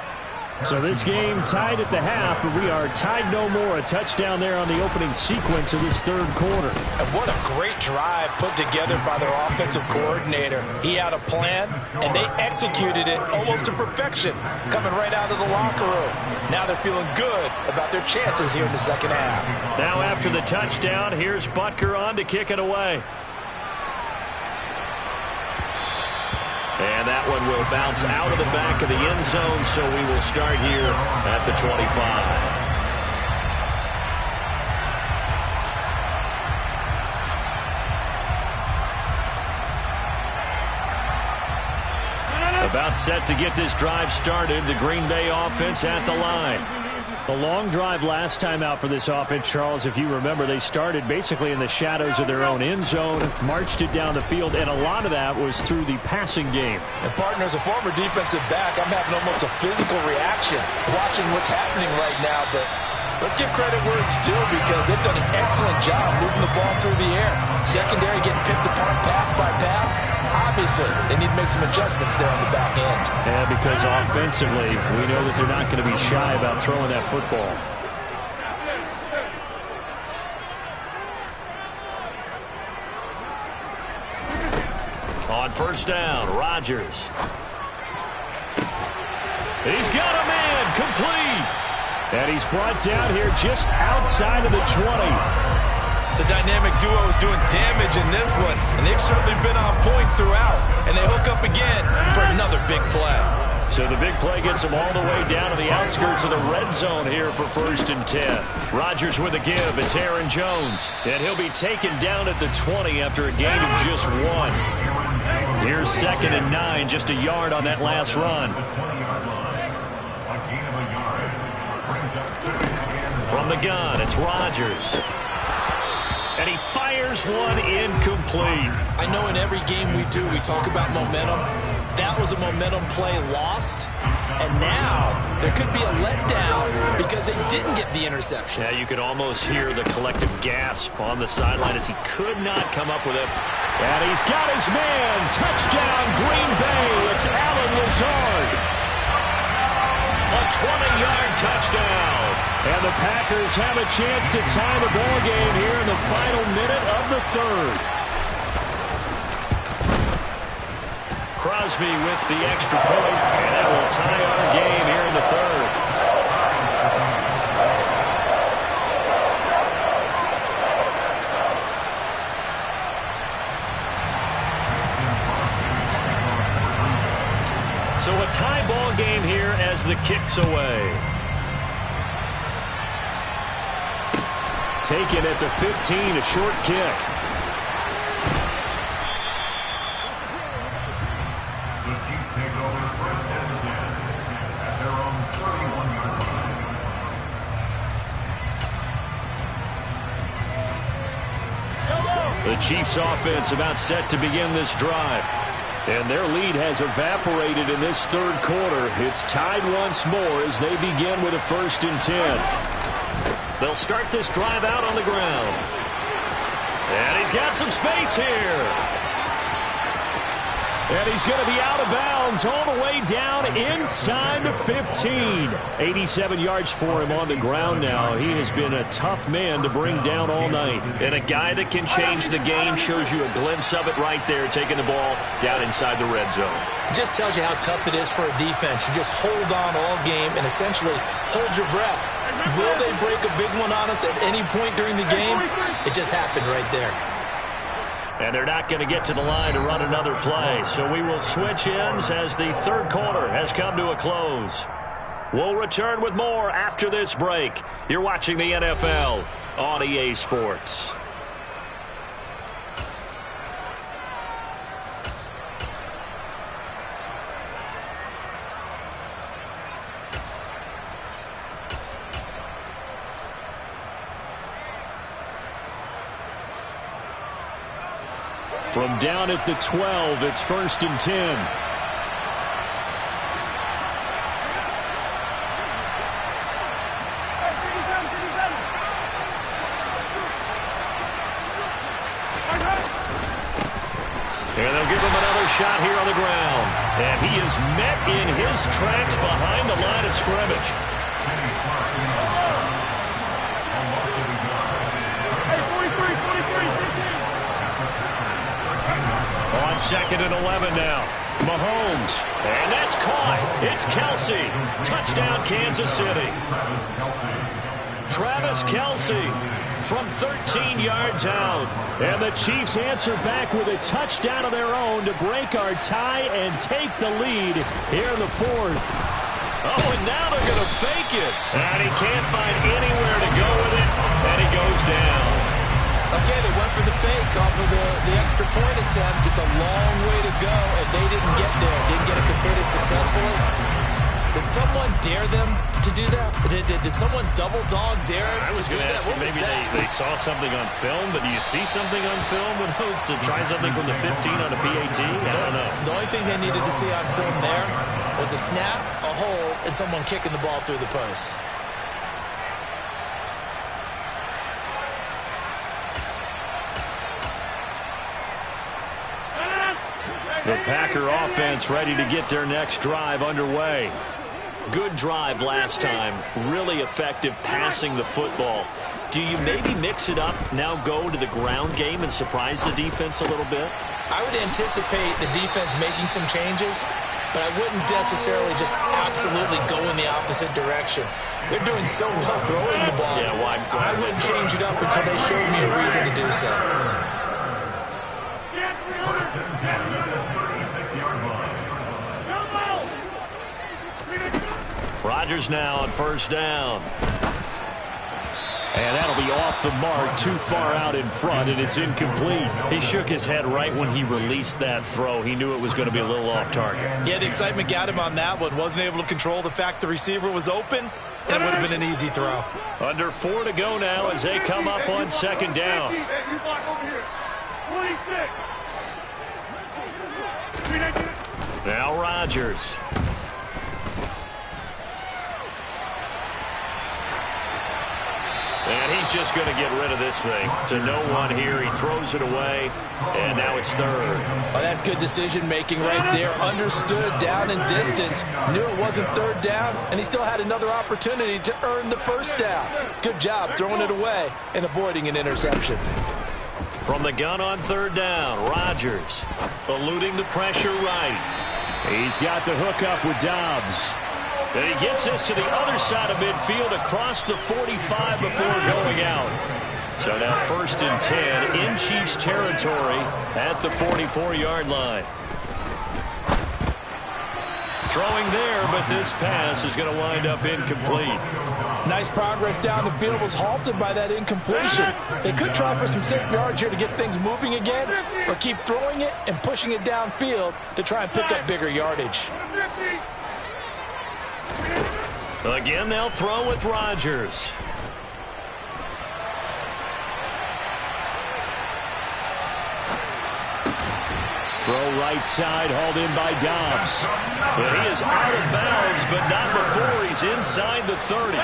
So this game tied at the half, but we are tied no more. A touchdown there on the opening sequence of this third quarter. And what a great drive put together by their offensive coordinator. He had a plan, and they executed it almost to perfection, coming right out of the locker room. Now they're feeling good about their chances here in the second half. Now after the touchdown, here's Butker on to kick it away. And that one will bounce out of the back of the end zone, so we will start here at the 25. About set to get this drive started, the Green Bay offense at the line. A long drive last time out for this offense, Charles. If you remember, they started basically in the shadows of their own end zone, marched it down the field, and a lot of that was through the passing game. And partner, as a former defensive back, I'm having almost a physical reaction watching what's happening right now. But let's give credit where it's due because they've done an excellent job moving the ball through the air. Secondary getting picked apart pass by pass. Obviously, they need to make some adjustments there on the back end. Yeah, because offensively, we know that they're not going to be shy about throwing that football. On 1st down, Rodgers. He's got a man, complete. And he's brought down here just outside of the 20. The dynamic duo is doing damage in this one, and they've certainly been on point throughout. And they hook up again for another big play. So the big play gets them all the way down to the outskirts of the red zone here for 1st and 10. Rodgers with a give. It's Aaron Jones. And he'll be taken down at the 20 after a gain of just 1. Here's 2nd and 9, just a yard on that last run. From the gun, it's Rodgers. And he fires one incomplete. I know in every game we do, we talk about momentum. That was a momentum play lost. And now there could be a letdown because they didn't get the interception. Yeah, you could almost hear the collective gasp on the sideline as he could not come up with it. And he's got his man. Touchdown, Green Bay. It's Allen Lazard. A 20-yard touchdown. And the Packers have a chance to tie the ball game here in the final minute of the third. Crosby with the extra point, and that will tie our game here in the third. So a tie ball game here as the kick's away. Taken at the 15, a short kick. The Chiefs take over first and 10 at their own 31-yard line. The Chiefs offense about set to begin this drive. And their lead has evaporated in this third quarter. It's tied once more as they begin with a 1st and 10. They'll start this drive out on the ground. And he's got some space here. And he's going to be out of bounds all the way down inside the 15. 87 yards for him on the ground now. He has been a tough man to bring down all night. And a guy that can change the game, shows you a glimpse of it right there, taking the ball down inside the red zone. It just tells you how tough it is for a defense. You just hold on all game and essentially hold your breath. Will they break a big one on us at any point during the game? It just happened right there. And they're not going to get to the line to run another play. So we will switch ends as the third quarter has come to a close. We'll return with more after this break. You're watching the NFL on EA Sports. From down at the 12, it's 1st and 10. And they'll give him another shot here on the ground. And he is met in his tracks behind the line of scrimmage. On 2nd and 11 now. Mahomes. And that's caught. It's Kelsey. Touchdown, Kansas City. Travis Kelsey from 13 yards out. And the Chiefs answer back with a touchdown of their own to break our tie and take the lead here in the fourth. Oh, and now they're going to fake it. And he can't find anywhere to go with it. And he goes down. Okay, they went for the fake off of the extra point attempt. It's a long way to go, and they didn't get there. Didn't get it completed successfully. Did someone dare them to do that? Did someone double dog dare him I was to do going to that? ask you, maybe they saw something on film, but do you see something on film with those to try something from the 15 on a PAT? I don't know. The only thing they needed to see on film there was a snap, a hole, and someone kicking the ball through the post. The Packer offense ready to get their next drive underway. Good drive last time. Really effective passing the football. Do you maybe mix it up, now go to the ground game and surprise the defense a little bit? I would anticipate the defense making some changes, but I wouldn't necessarily just absolutely go in the opposite direction. They're doing so well throwing the ball. Yeah, I wouldn't change it up until they showed me a reason to do so. Rodgers now on 1st down. And that'll be off the mark, too far out in front, and it's incomplete. He shook his head right when he released that throw. He knew it was going to be a little off target. Yeah, the excitement got him on that one. Wasn't able to control the fact the receiver was open, and it would have been an easy throw. Under 4 to go now as they come up on second down. Now Rodgers. And he's just going to get rid of this thing. To no one here. He throws it away, and now it's third. Oh, that's good decision-making right there. Understood down and distance. Knew it wasn't third down, and he still had another opportunity to earn the first down. Good job throwing it away and avoiding an interception. From the gun on third down, Rodgers eluding the pressure right. He's got the hook up with Dobbs. And he gets this to the other side of midfield across the 45 before going out. So now 1st and 10 in Chiefs territory at the 44-yard line. Throwing there, but this pass is going to wind up incomplete. Nice progress down the field, was halted by that incompletion. They could try for some safe yards here to get things moving again, or keep throwing it and pushing it downfield to try and pick up bigger yardage. Again, they'll throw with Rodgers. Throw right side, hauled in by Dobbs. But he is out of bounds, but not before he's inside the 30.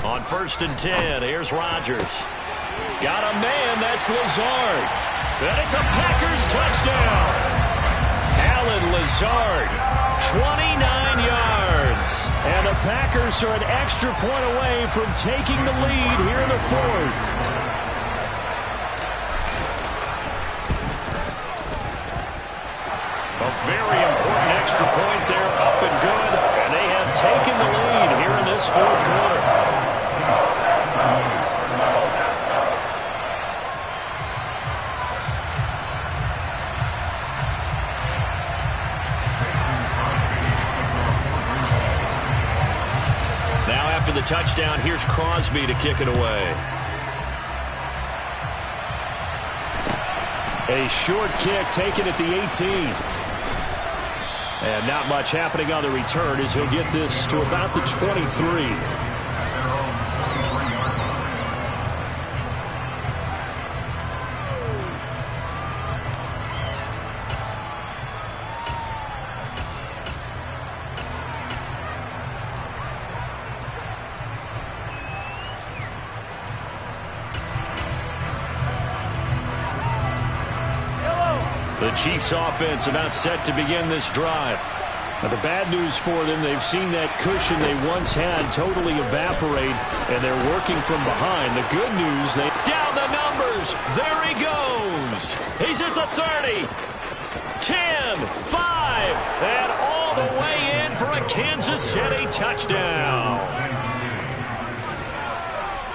On 1st and 10, here's Rodgers. Got a man, that's Lazard. And it's a Packers touchdown. Alan Lazard, 29 yards. And the Packers are an extra point away from taking the lead here in the 4th. A very important extra point there, up and good. And they have taken the lead here in this 4th quarter. After the touchdown, here's Crosby to kick it away. A short kick taken at the 18. And not much happening on the return as he'll get this to about the 23. The Chiefs offense about set to begin this drive. Now the bad news for them, they've seen that cushion they once had totally evaporate, and they're working from behind. The good news, they down the numbers. There he goes. He's at the 30, 10, 5, and all the way in for a Kansas City touchdown.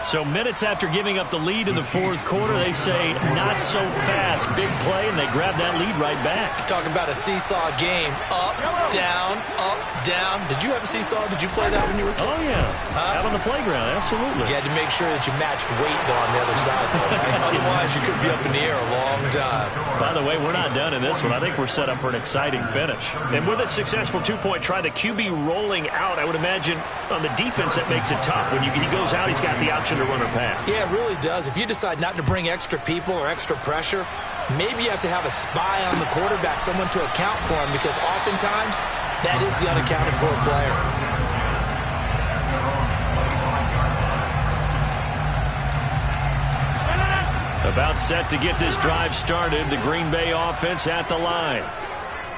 So minutes after giving up the lead in the 4th quarter, they say not so fast. Big play, and they grab that lead right back. Talk about a seesaw game. Up, down, up, down. Did you have a seesaw? Did you play that when you were a kid? Oh, yeah. Out on the playground, absolutely. You had to make sure that you matched weight, though, on the other side, though, right? Otherwise, you could be up in the air a long time. By the way, we're not done in this one. I think we're set up for an exciting finish. And with a successful 2-point try, the QB rolling out, I would imagine on the defense that makes it tough. When he goes out, he's got the option to run or pass. Yeah, it really does. If you decide not to bring extra people or extra pressure, maybe you have to have a spy on the quarterback, someone to account for him, because oftentimes that is the unaccounted for player. About set to get this drive started, the Green Bay offense at the line.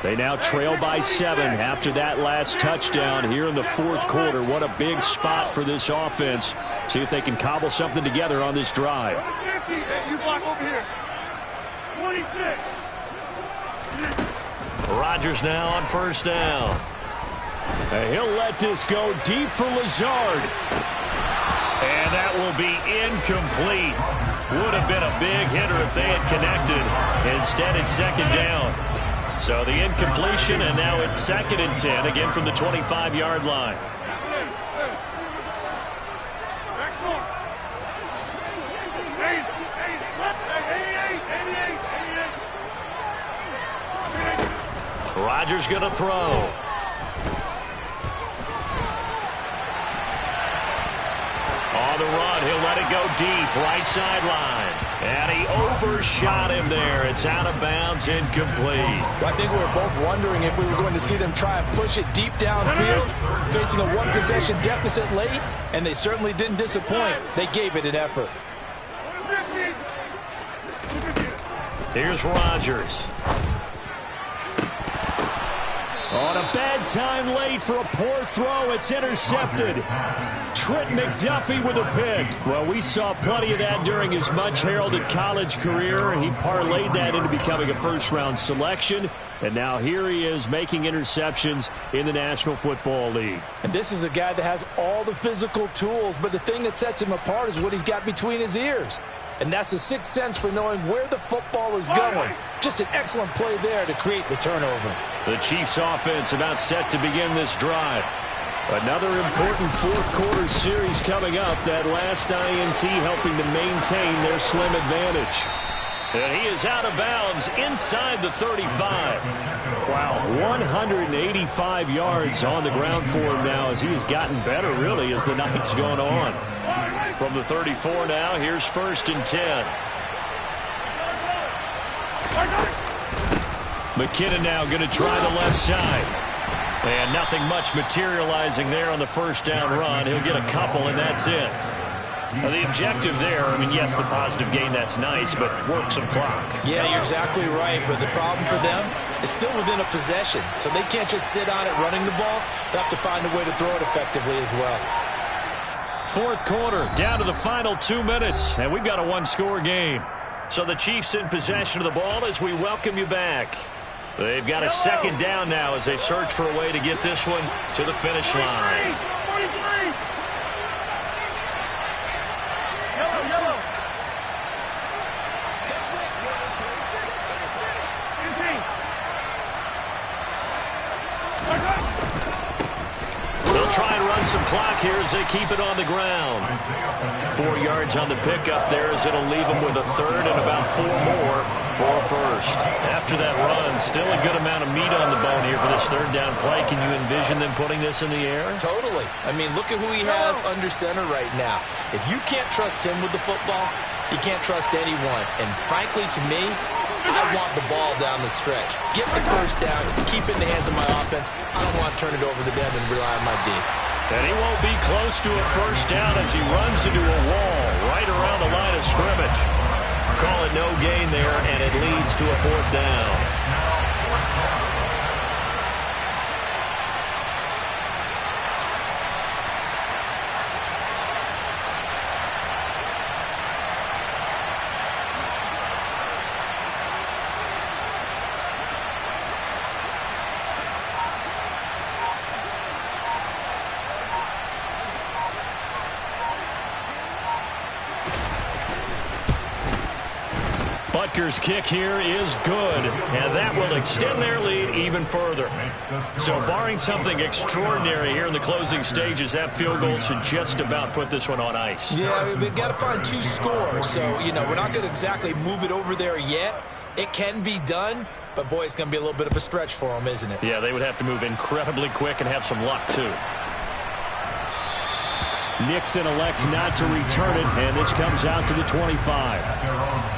They now trail by 7 after that last touchdown here in the 4th quarter. What a big spot for this offense. See if they can cobble something together on this drive. You block over here. 26. Rodgers now on 1st down. And he'll let this go deep for Lazard. And that will be incomplete. Would have been a big hitter if they had connected. Instead, it's 2nd down. So the incompletion, and now it's 2nd and 10, again from the 25-yard line. Rodgers going to throw. On the run, he'll let it go deep, right sideline. And he overshot him there. It's out of bounds, incomplete. Well, I think we were both wondering if we were going to see them try and push it deep downfield, facing a one-possession deficit late, and they certainly didn't disappoint. They gave it an effort. Here's Rodgers. On a bad time late for a poor throw. It's intercepted. Trent McDuffie with a pick. Well, we saw plenty of that during his much-heralded college career, and he parlayed that into becoming a first-round selection. And now here he is making interceptions in the National Football League. And this is a guy that has all the physical tools, but the thing that sets him apart is what he's got between his ears. And that's the sixth sense for knowing where the football is going. Just an excellent play there to create the turnover. The Chiefs offense about set to begin this drive. Another important fourth-quarter series coming up. That last INT helping to maintain their slim advantage. And he is out of bounds inside the 35. Wow, 185 yards on the ground for him now as he has gotten better, really, as the night's gone on. From the 34 now, here's 1st and 10. McKinnon now going to try the left side. And nothing much materializing there on the first down run. He'll get a couple, and that's it. Now, the objective there, I mean, yes, the positive gain, that's nice, but work some clock. Yeah, you're exactly right, but the problem for them is still within a possession, so they can't just sit on it running the ball. They'll have to find a way to throw it effectively as well. Fourth quarter, down to the final 2 minutes, and we've got a one-score game. So the Chiefs in possession of the ball as we welcome you back. They've got a second down now as they search for a way to get this one to the finish line. They'll try and run some clock here as they keep it on the ground. 4 yards on the pickup there as it'll leave them with a third and about 4 more for a first. After that run, still a good amount of meat on the bone here for this third down play. Can you envision them putting this in the air? Totally. I mean, look at who he has under center right now. If you can't trust him with the football, you can't trust anyone. And frankly, to me, I want the ball down the stretch. Get the first down, keep it in the hands of my offense. I don't want to turn it over to them and rely on my D. And he won't be close to a first down as he runs into a wall right around the line of scrimmage. Call it no gain there, and it leads to a fourth down. Butker's kick here is good, and that will extend their lead even further. So barring something extraordinary here in the closing stages, that field goal should just about put this one on ice. Yeah, we've got to find 2 scores, so, you know, we're not going to exactly move it over there yet. It can be done, but, boy, it's going to be a little bit of a stretch for them, isn't it? Yeah, they would have to move incredibly quick and have some luck, too. Nixon elects not to return it, and this comes out to the 25.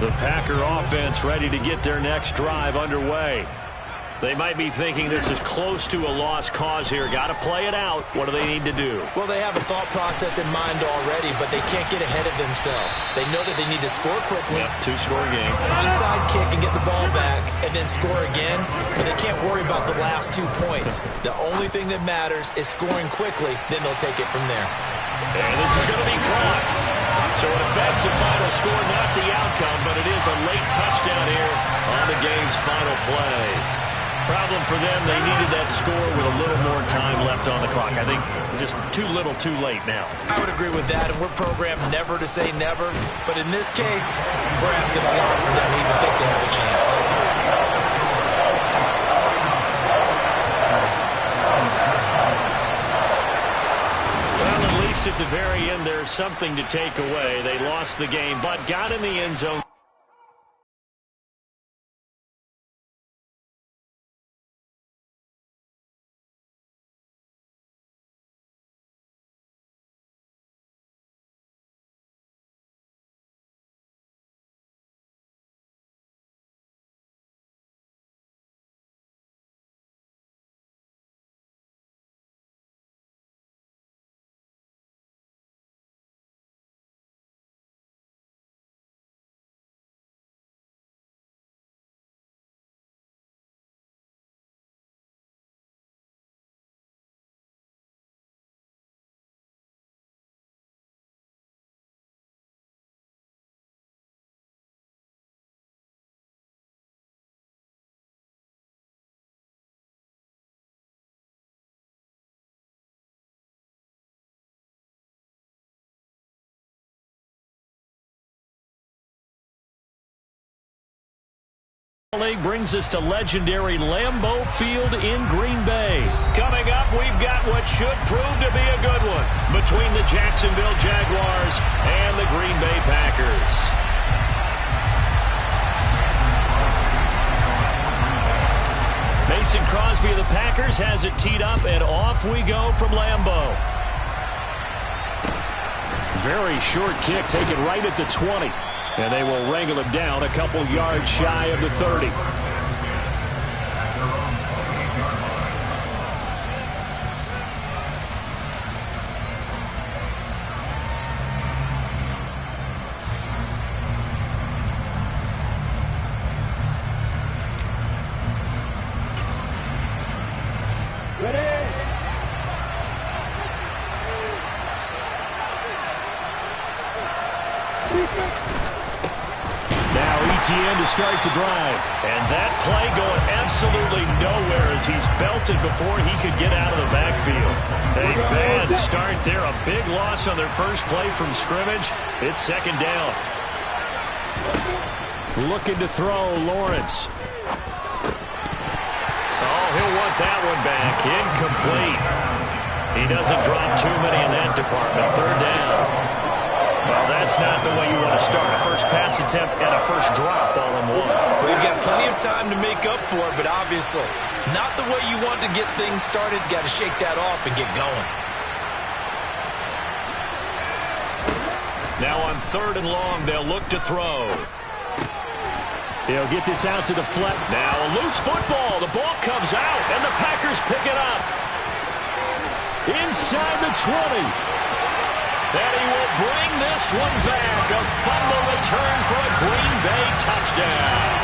The Packer offense ready to get their next drive underway. They might be thinking this is close to a lost cause here. Got to play it out. What do they need to do? Well, they have a thought process in mind already, but they can't get ahead of themselves. They know that they need to score quickly. Yep, 2-score game. Onside kick and get the ball back and then score again, but they can't worry about the last 2 points. The only thing that matters is scoring quickly, then they'll take it from there. And this is going to be caught. So it affects the final score, not the outcome, but it is a late touchdown here on the game's final play. Problem for them, they needed that score with a little more time left on the clock. I think just too little too late now. I would agree with that, and we're programmed never to say never. But in this case, we're asking a lot for them to even think they have a chance. Well, at least at the very end, there's something to take away. They lost the game, but got in the end zone. Brings us to legendary Lambeau Field in Green Bay. Coming up, we've got what should prove to be a good one between the Jacksonville Jaguars and the Green Bay Packers. Mason Crosby of the Packers has it teed up, and off we go from Lambeau. Very short kick taken right at the 20. And they will wrangle him down a couple yards shy of the 30. To start the drive. And that play going absolutely nowhere as he's belted before he could get out of the backfield. A bad start there. A big loss on their first play from scrimmage. It's second down. Looking to throw, Lawrence. Oh, he'll want that one back. Incomplete. He doesn't drop too many in that department. Third down. Well, that's not the way you want to start. A first pass attempt and a first drop all in one. We've got plenty of time to make up for it, but obviously not the way you want to get things started. Got to shake that off and get going. Now on third and long, they'll look to throw. They'll get this out to the flat. Now a loose football. The ball comes out, and the Packers pick it up. Inside the 20. And he will bring this one back. A fumble return for a Green Bay touchdown.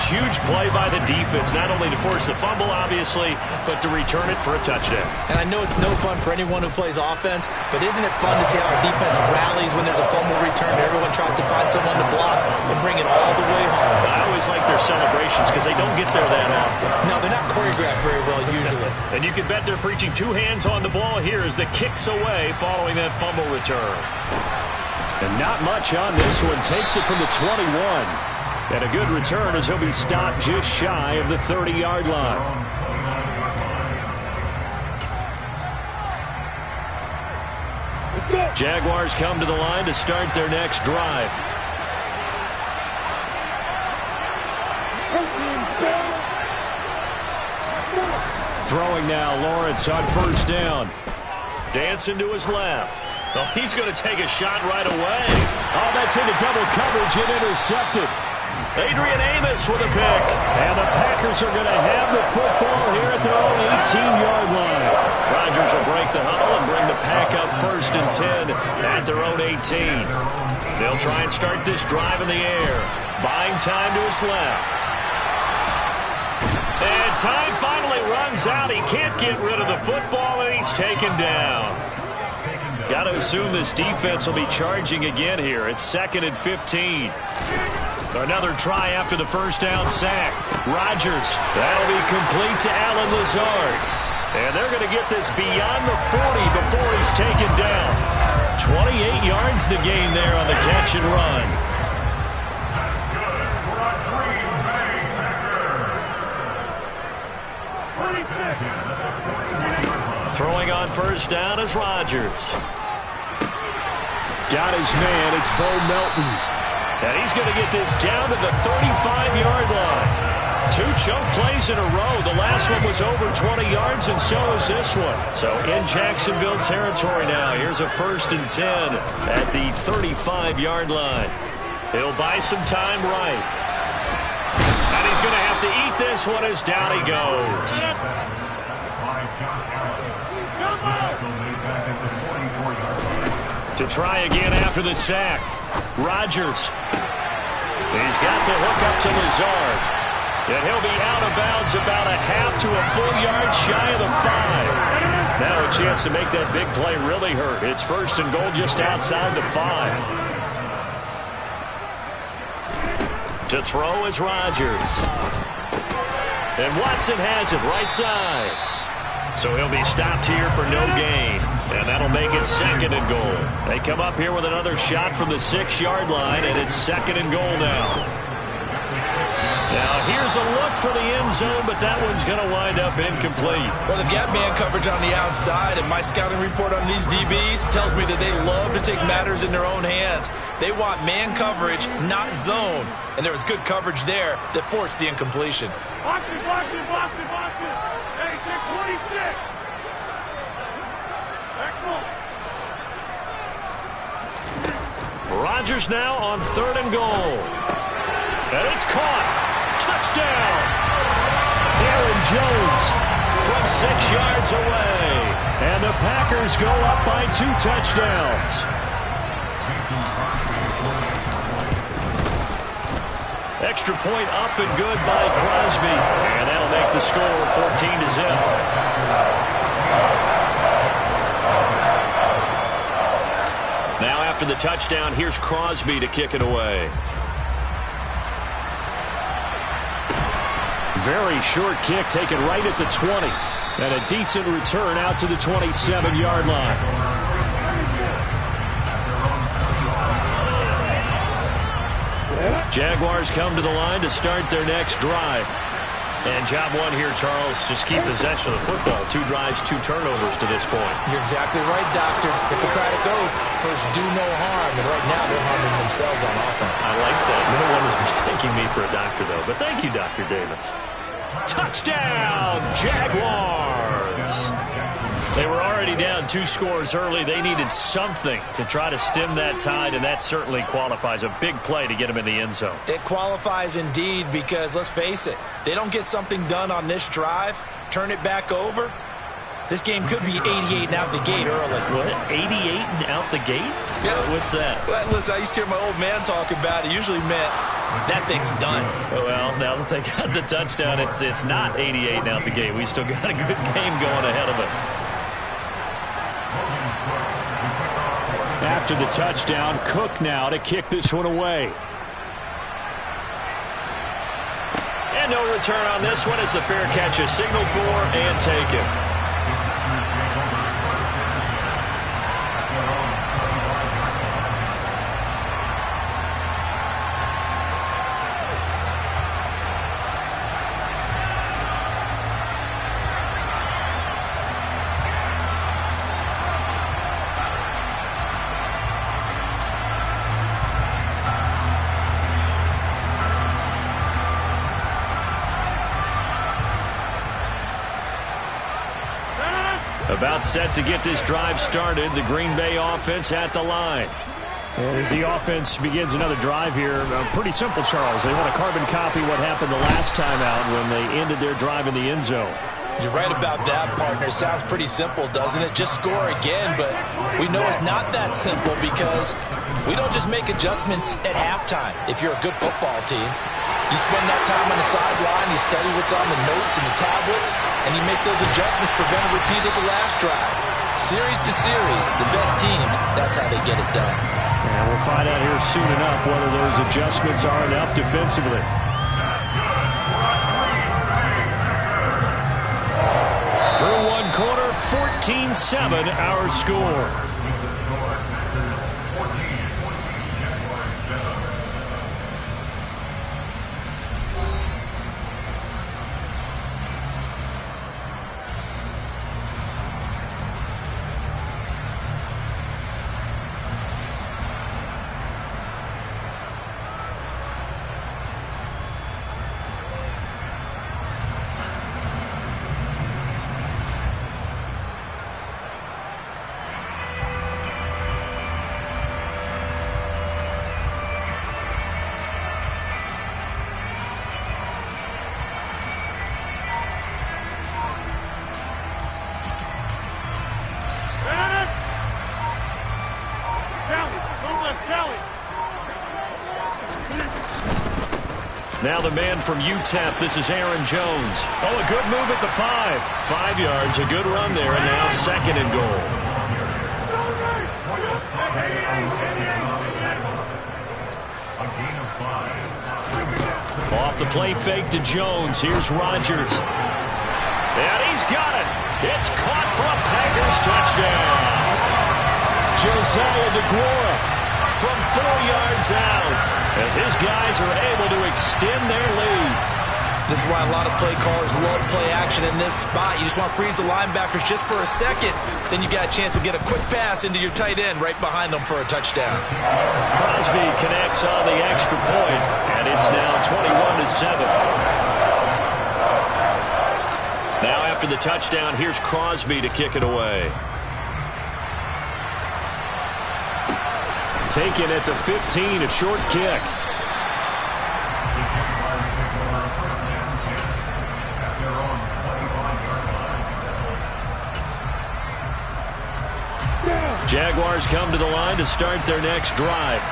Huge play by the defense, not only to force the fumble, obviously, but to return it for a touchdown. And I know it's no fun for anyone who plays offense, but isn't it fun to see how our defense rallies when there's a fumble return and everyone tries to find someone to block and bring it all the way home? I always like their celebrations because they don't get there that often. No, they're not choreographed very well usually. And you can bet they're preaching two hands on the ball here as the kick's away following that fumble return. And not much on this one. Takes it from the 21. And a good return as he'll be stopped just shy of the 30-yard line. Jaguars come to the line to start their next drive. Throwing now, Lawrence on first down. Dancing to his left. Oh, he's going to take a shot right away. Oh, that's into double coverage and intercepted. Adrian Amos with a pick. And the Packers are going to have the football here at their own 18-yard line. Rodgers will break the huddle and bring the Pack up first and 10 at their own 18. They'll try and start this drive in the air. Buying time to his left. And time finally runs out. He can't get rid of the football, and he's taken down. Got to assume this defense will be charging again here. It's 2nd and 15. Another try after the first down sack. Rodgers. That'll be complete to Allen Lazard. And they're going to get this beyond the 40 before he's taken down. 28 yards the gain there on the catch and run. Throwing on first down is Rodgers. Got his man. It's Bo Melton. And he's going to get this down to the 35-yard line. 2 chunk plays in a row. The last one was over 20 yards, and so is this one. So in Jacksonville territory now. Here's a 1st and 10 at the 35-yard line. He'll buy some time right. And he's going to have to eat this one as down he goes. To try again after the sack. Rodgers. He's got the hook up to Lazard. And he'll be out of bounds about a half to a full yard shy of the 5. Now a chance to make that big play really hurt. It's 1st and goal just outside the 5. To throw is Rodgers. And Watson has it right side. So he'll be stopped here for no gain. And that'll make it 2nd and goal. They come up here with another shot from the 6-yard line, and it's 2nd and goal now. Now here's a look for the end zone, but that one's going to wind up incomplete. Well, they've got man coverage on the outside, and my scouting report on these DBs tells me that they love to take matters in their own hands. They want man coverage, not zone. And there was good coverage there that forced the incompletion. Box it, box it, box it, box it. Hey, take 26. Rodgers now on 3rd and goal. And it's caught. Touchdown. Aaron Jones from 6 yards away. And the Packers go up by 2 touchdowns. Extra point up and good by Crosby. And that'll make the score 14-0. Now after the touchdown, here's Crosby to kick it away. Very short kick taken right at the 20. And a decent return out to the 27-yard line. Jaguars come to the line to start their next drive. And job one here, Charles, just keep possession of the football. 2 drives, 2 turnovers to this point. You're exactly right, Doctor. Hippocratic oath. First, do no harm. And right now, they're harming themselves on offense. I like that. No one was mistaking me for a doctor, though. But thank you, Dr. Davis. Touchdown, Jaguars! They were already down 2 scores early. They needed something to try to stem that tide, and that certainly qualifies. A big play to get them in the end zone. It qualifies indeed because, let's face it, they don't get something done on this drive, turn it back over, this game could be 88 and out the gate early. What? 88 and out the gate? Yeah. What's that? Well, listen, I used to hear my old man talk about it. Usually meant that thing's done. Well, now that they got the touchdown, it's not 88 and out the gate. We still got a good game going ahead of us. After the touchdown, Cook now to kick this one away. And no return on this one as the fair catch is signaled for and taken. About set to get this drive started. The Green Bay offense at the line. And as the offense begins another drive here, pretty simple, Charles. They want to carbon copy what happened the last time out when they ended their drive in the end zone. You're right about that, partner. Sounds pretty simple, doesn't it? Just score again, but we know it's not that simple because we don't just make adjustments at halftime. If you're a good football team, you spend that time on the sideline, you study what's on the notes and the tablets, and you make those adjustments, prevent a repeat of the last drive. Series to series, the best teams, that's how they get it done. And we'll find out here soon enough whether those adjustments are enough defensively. Through one quarter, 14-7 our score. Now the man from UTEP, this is Aaron Jones. Oh, a good move at the 5. 5 yards, a good run there, and now 2nd and goal. Off the play fake to Jones. Here's Rodgers. And he's got it. It's caught for a Packers touchdown. Josiah DeGuara from 4 yards out, as his guys are able to extend their lead. This is why a lot of play callers love play action in this spot. You just want to freeze the linebackers just for a second. Then you got a chance to get a quick pass into your tight end right behind them for a touchdown. Crosby connects on the extra point, and it's now 21-7. Now after the touchdown, here's Crosby to kick it away. Taken at the 15, a short kick. Jaguars come to the line to start their next drive.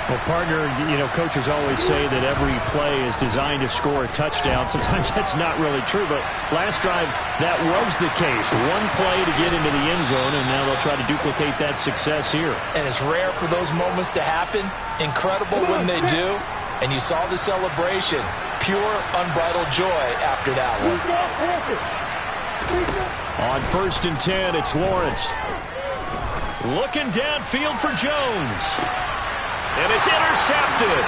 Well, partner, you know, coaches always say that every play is designed to score a touchdown. Sometimes that's not really true, but last drive, that was the case. One play to get into the end zone, and now they'll try to duplicate that success here. And it's rare for those moments to happen. Incredible when they do. And you saw the celebration. Pure, unbridled joy after that one. On 1st and 10, it's Lawrence. Looking downfield for Jones. And it's intercepted.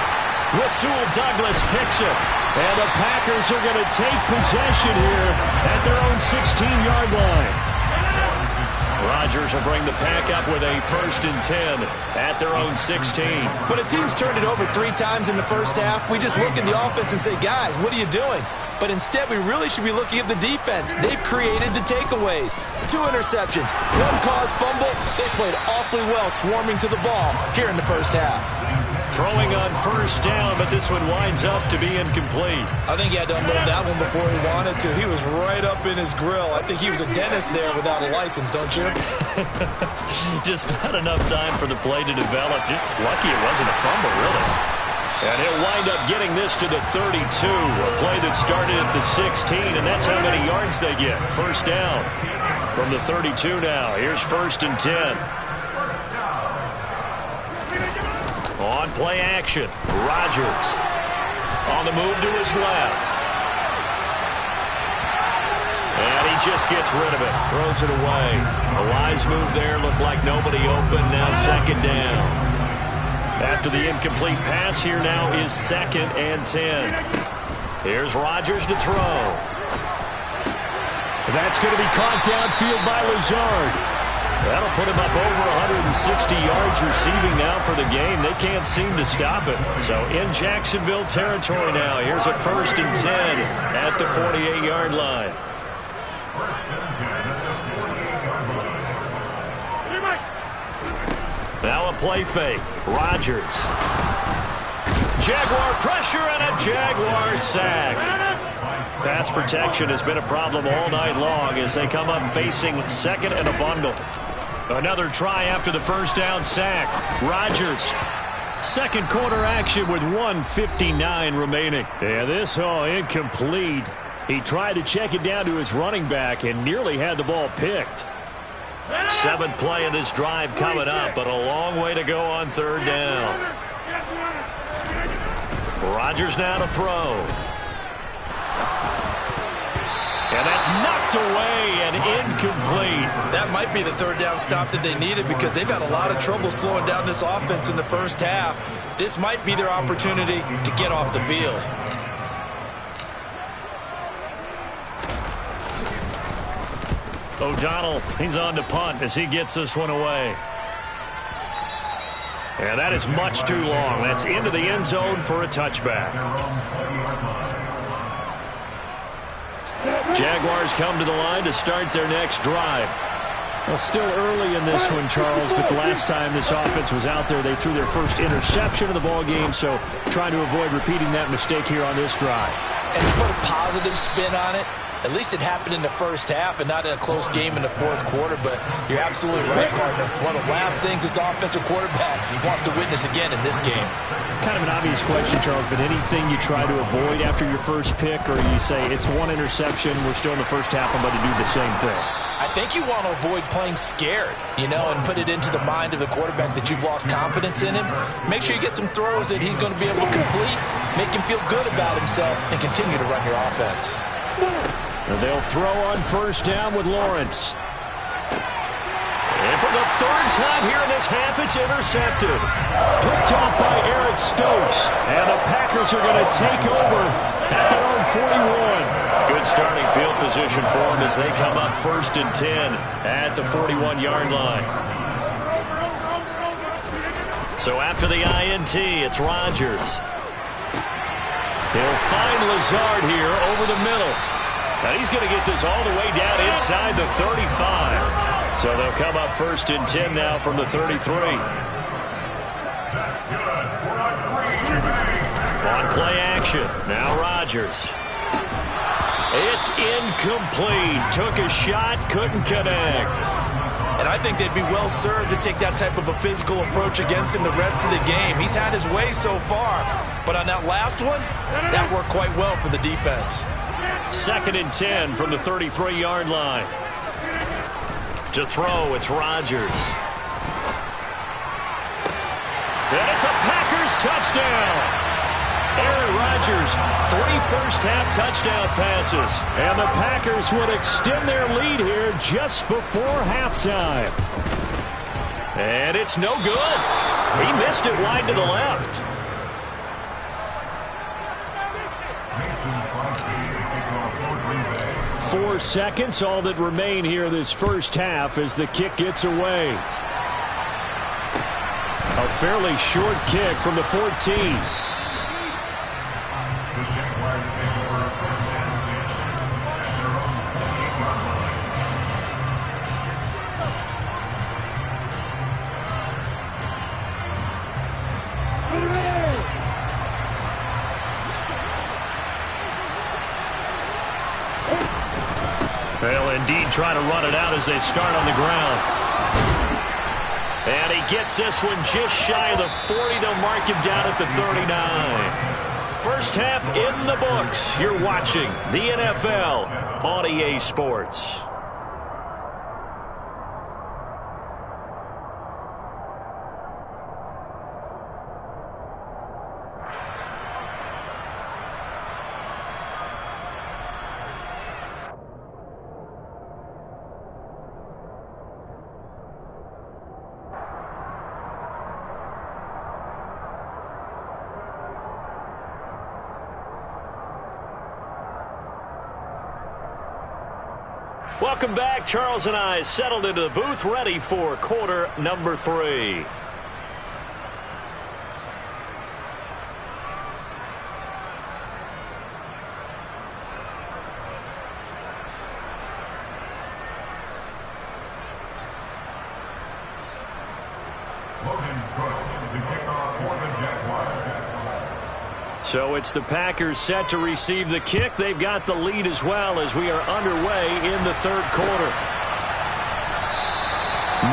Rasul Douglas picks it. And the Packers are going to take possession here at their own 16-yard line. Rodgers will bring the Pack up with a 1st and 10 at their own 16. When a team's turned it over 3 times in the first half, we just look at the offense and say, guys, what are you doing? But instead, we really should be looking at the defense. They've created the takeaways. 2 interceptions, 1 caused fumble. They played awfully well swarming to the ball here in the first half. Throwing on 1st down, but this one winds up to be incomplete. I think he had to unload that one before he wanted to. He was right up in his grill. I think he was a dentist there without a license, don't you? Just not enough time for the play to develop. Just lucky it wasn't a fumble, really. And he'll wind up getting this to the 32. A play that started at the 16, and that's how many yards they get. 1st down from the 32 now. Here's 1st and 10. On play action, Rodgers on the move to his left. And he just gets rid of it, throws it away. A wise move there, looked like nobody open, now 2nd down. After the incomplete pass, here now is 2nd and 10. Here's Rodgers to throw. That's going to be caught downfield by Lazard. That'll put him up over 160 yards receiving now for the game. They can't seem to stop it. So in Jacksonville territory now. Here's a 1st and 10 at the 48-yard line. Now a play fake. Rodgers. Jaguar pressure and a Jaguar sack. Pass protection has been a problem all night long as they come up facing 2nd and a bundle. Another try after the 1st down sack. Rodgers. 2nd quarter action with 1:59 remaining. Yeah, this all incomplete. He tried to check it down to his running back and nearly had the ball picked. Seventh play of this drive coming up, but a long way to go on third down. Rodgers now to throw. And that's knocked away and incomplete. That might be the third down stop that they needed because they've had a lot of trouble slowing down this offense in the first half. This might be their opportunity to get off the field. O'Donnell, he's on to punt as he gets this one away. And that is much too long. That's into the end zone for a touchback. Jaguars come to the line to start their next drive. Well, still early in this one, Charles, but the last time this offense was out there, they threw their first interception of the ball game, so trying to avoid repeating that mistake here on this drive. And to put a positive spin on it, at least it happened in the first half and not in a close game in the fourth quarter, but you're absolutely right, partner. One of the last things this offensive quarterback wants to witness again in this game. Kind of an obvious question, Charles, but anything you try to avoid after your first pick, or you say it's one interception, we're still in the first half, I'm going to do the same thing? I think you want to avoid playing scared, and put it into the mind of the quarterback that you've lost confidence in him. Make sure you get some throws that he's going to be able to complete, make him feel good about himself, and continue to run your offense. And they'll throw on first down with Lawrence. And for the third time here in this half, it's intercepted. Picked off by Eric Stokes. And the Packers are going to take over at their own 41. Good starting field position for them as they come up 1st and 10 at the 41-yard line. So after the INT, it's Rodgers. He'll find Lazard here over the middle. Now he's going to get this all the way down inside the 35. So they'll come up 1st and 10 now from the 33. On play action, now Rodgers. It's incomplete. Took a shot, couldn't connect. And I think they'd be well served to take that type of a physical approach against him the rest of the game. He's had his way so far, but on that last one, that worked quite well for the defense. 2nd and 10 from the 33-yard line. To throw, it's Rodgers. And it's a Packers touchdown. Aaron Rodgers, 3 first-half touchdown passes. And the Packers would extend their lead here just before halftime. And it's no good. He missed it wide to the left. Four seconds, all that remain here this first half as the kick gets away. A fairly short kick from the 14. They'll indeed try to run it out as they start on the ground. And he gets this one just shy of the 40. They'll mark him down at the 39. First half in the books. You're watching the NFL on EA Sports. Welcome back. Charles and I settled into the booth, ready for quarter number 3. So it's the Packers set to receive the kick. They've got the lead as well as we are underway in the third quarter.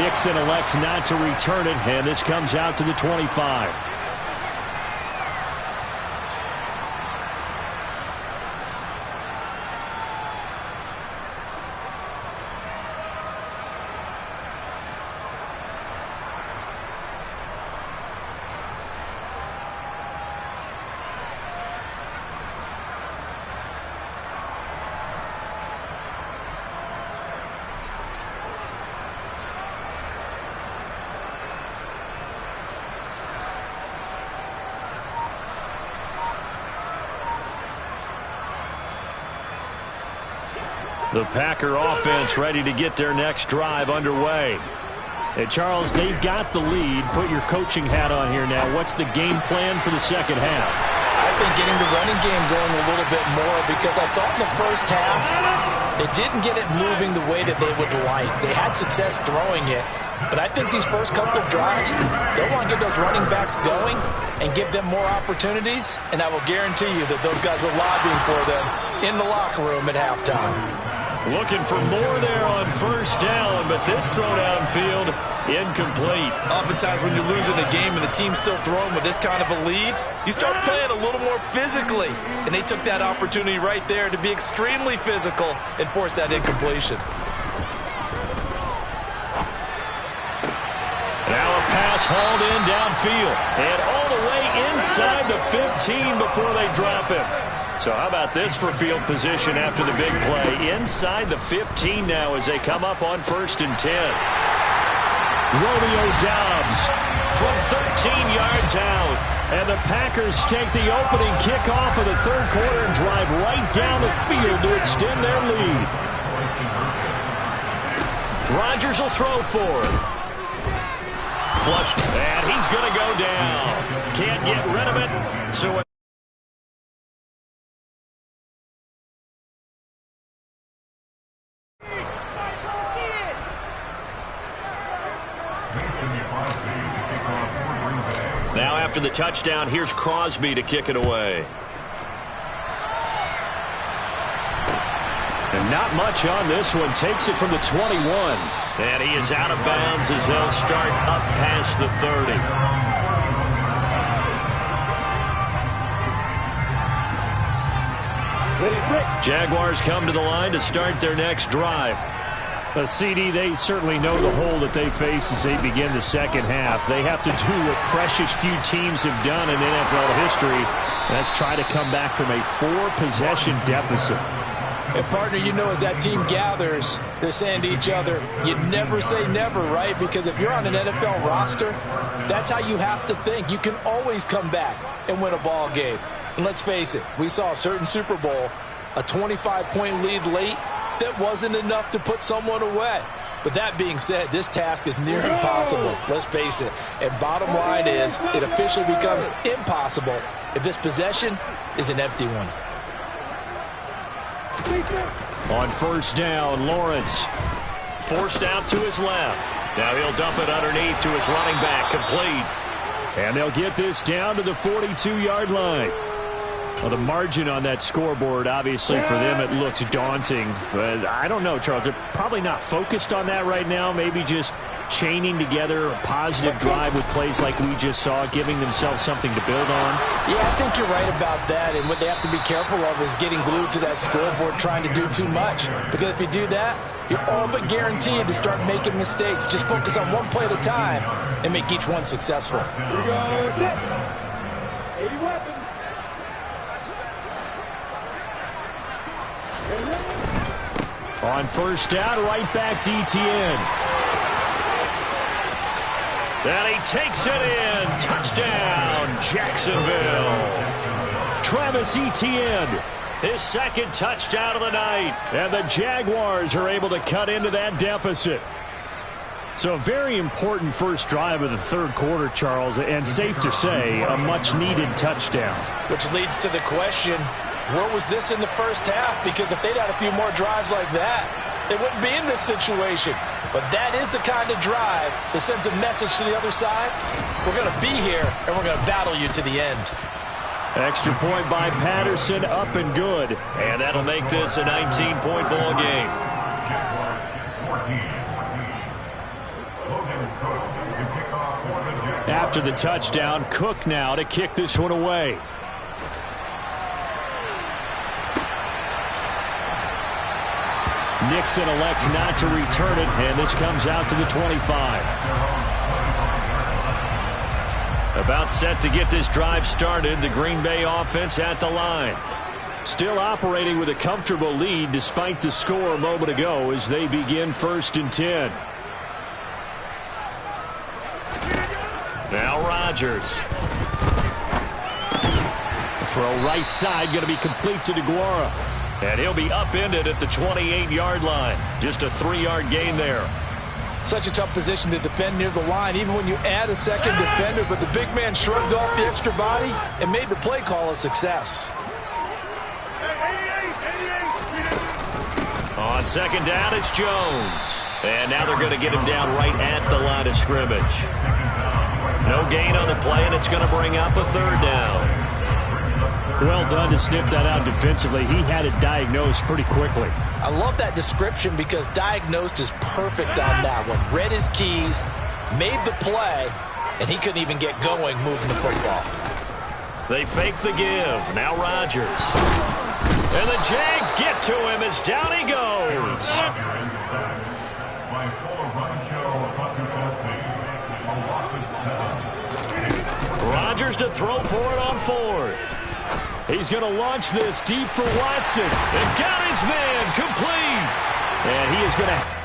Nixon elects not to return it, and this comes out to the 25. The Packer offense ready to get their next drive underway. Hey, Charles, they've got the lead. Put your coaching hat on here now. What's the game plan for the second half? I think getting the running game going a little bit more, because I thought in the first half they didn't get it moving the way that they would like. They had success throwing it, but I think these first couple of drives, they'll want to get those running backs going and give them more opportunities, and I will guarantee you that those guys were lobbying for them in the locker room at halftime. Looking for more there on first down, but this throw downfield incomplete. Oftentimes when you're losing a game and the team's still throwing with this kind of a lead, you start playing a little more physically. And they took that opportunity right there to be extremely physical and force that incompletion. Now a pass hauled in downfield and all the way inside the 15 before they drop him. So how about this for field position after the big play? Inside the 15 now as they come up on 1st and 10. Romeo Doubs from 13 yards out. And the Packers take the opening kickoff of the third quarter and drive right down the field to extend their lead. Rodgers will throw for it. Flush, and he's going to go down. Can't get rid of it. So now after the touchdown, here's Crosby to kick it away. And not much on this one. Takes it from the 21. And he is out of bounds as they'll start up past the 30. Jaguars come to the line to start their next drive. CD, they certainly know the hole that they face as they begin the second half. They have to do what precious few teams have done in NFL history. That's try to come back from a 4-possession deficit. And, partner, you know, as that team gathers, they're saying to each other, you never say never, right? Because if you're on an NFL roster, that's how you have to think. You can always come back and win a ball game. And let's face it, we saw a certain Super Bowl, a 25-point lead late, that wasn't enough to put someone away. But that being said, this task is near impossible. Let's face it. And bottom line is, it officially becomes impossible if this possession is an empty one. On first down, Lawrence forced out to his left. Now he'll dump it underneath to his running back, complete. And they'll get this down to the 42-yard line. Well, the margin on that scoreboard, obviously, for them, it looks daunting. But I don't know, Charles. They're probably not focused on that right now. Maybe just chaining together a positive drive with plays like we just saw, giving themselves something to build on. Yeah, I think you're right about that. And what they have to be careful of is getting glued to that scoreboard, trying to do too much. Because if you do that, you're all but guaranteed to start making mistakes. Just focus on one play at a time and make each one successful. Here we go. 80 weapons. On first down, right back to Etienne. And he takes it in. Touchdown, Jacksonville. Travis Etienne, his second touchdown of the night. And the Jaguars are able to cut into that deficit. So a very important first drive of the third quarter, Charles, and safe to say, a much-needed touchdown. Which leads to the question, where was this in the first half? Because if they'd had a few more drives like that, they wouldn't be in this situation. But that is the kind of drive that sends a message to the other side. We're going to be here, and we're going to battle you to the end. Extra point by Patterson, up and good. And that'll make this a 19-point ball game. After the touchdown, Cook now to kick this one away. Nixon elects not to return it, and this comes out to the 25. About set to get this drive started, the Green Bay offense at the line. Still operating with a comfortable lead despite the score a moment ago as they begin 1st and 10. Now Rodgers. Throw right side, going to be complete to DeGuara. And he'll be upended at the 28-yard line. Just a 3-yard gain there. Such a tough position to defend near the line, even when you add a second defender, but the big man shrugged off the extra body and made the play call a success. On second down, it's Jones. And now they're going to get him down right at the line of scrimmage. No gain on the play, and it's going to bring up a third down. Well done to sniff that out defensively. He had it diagnosed pretty quickly. I love that description because diagnosed is perfect on that one. Read his keys, made the play, and he couldn't even get going moving the football. They fake the give. Now Rodgers. And the Jags get to him as down he goes. Rodgers to throw for it on fourth. He's going to launch this deep for Watson. And got his man complete. And he is going to...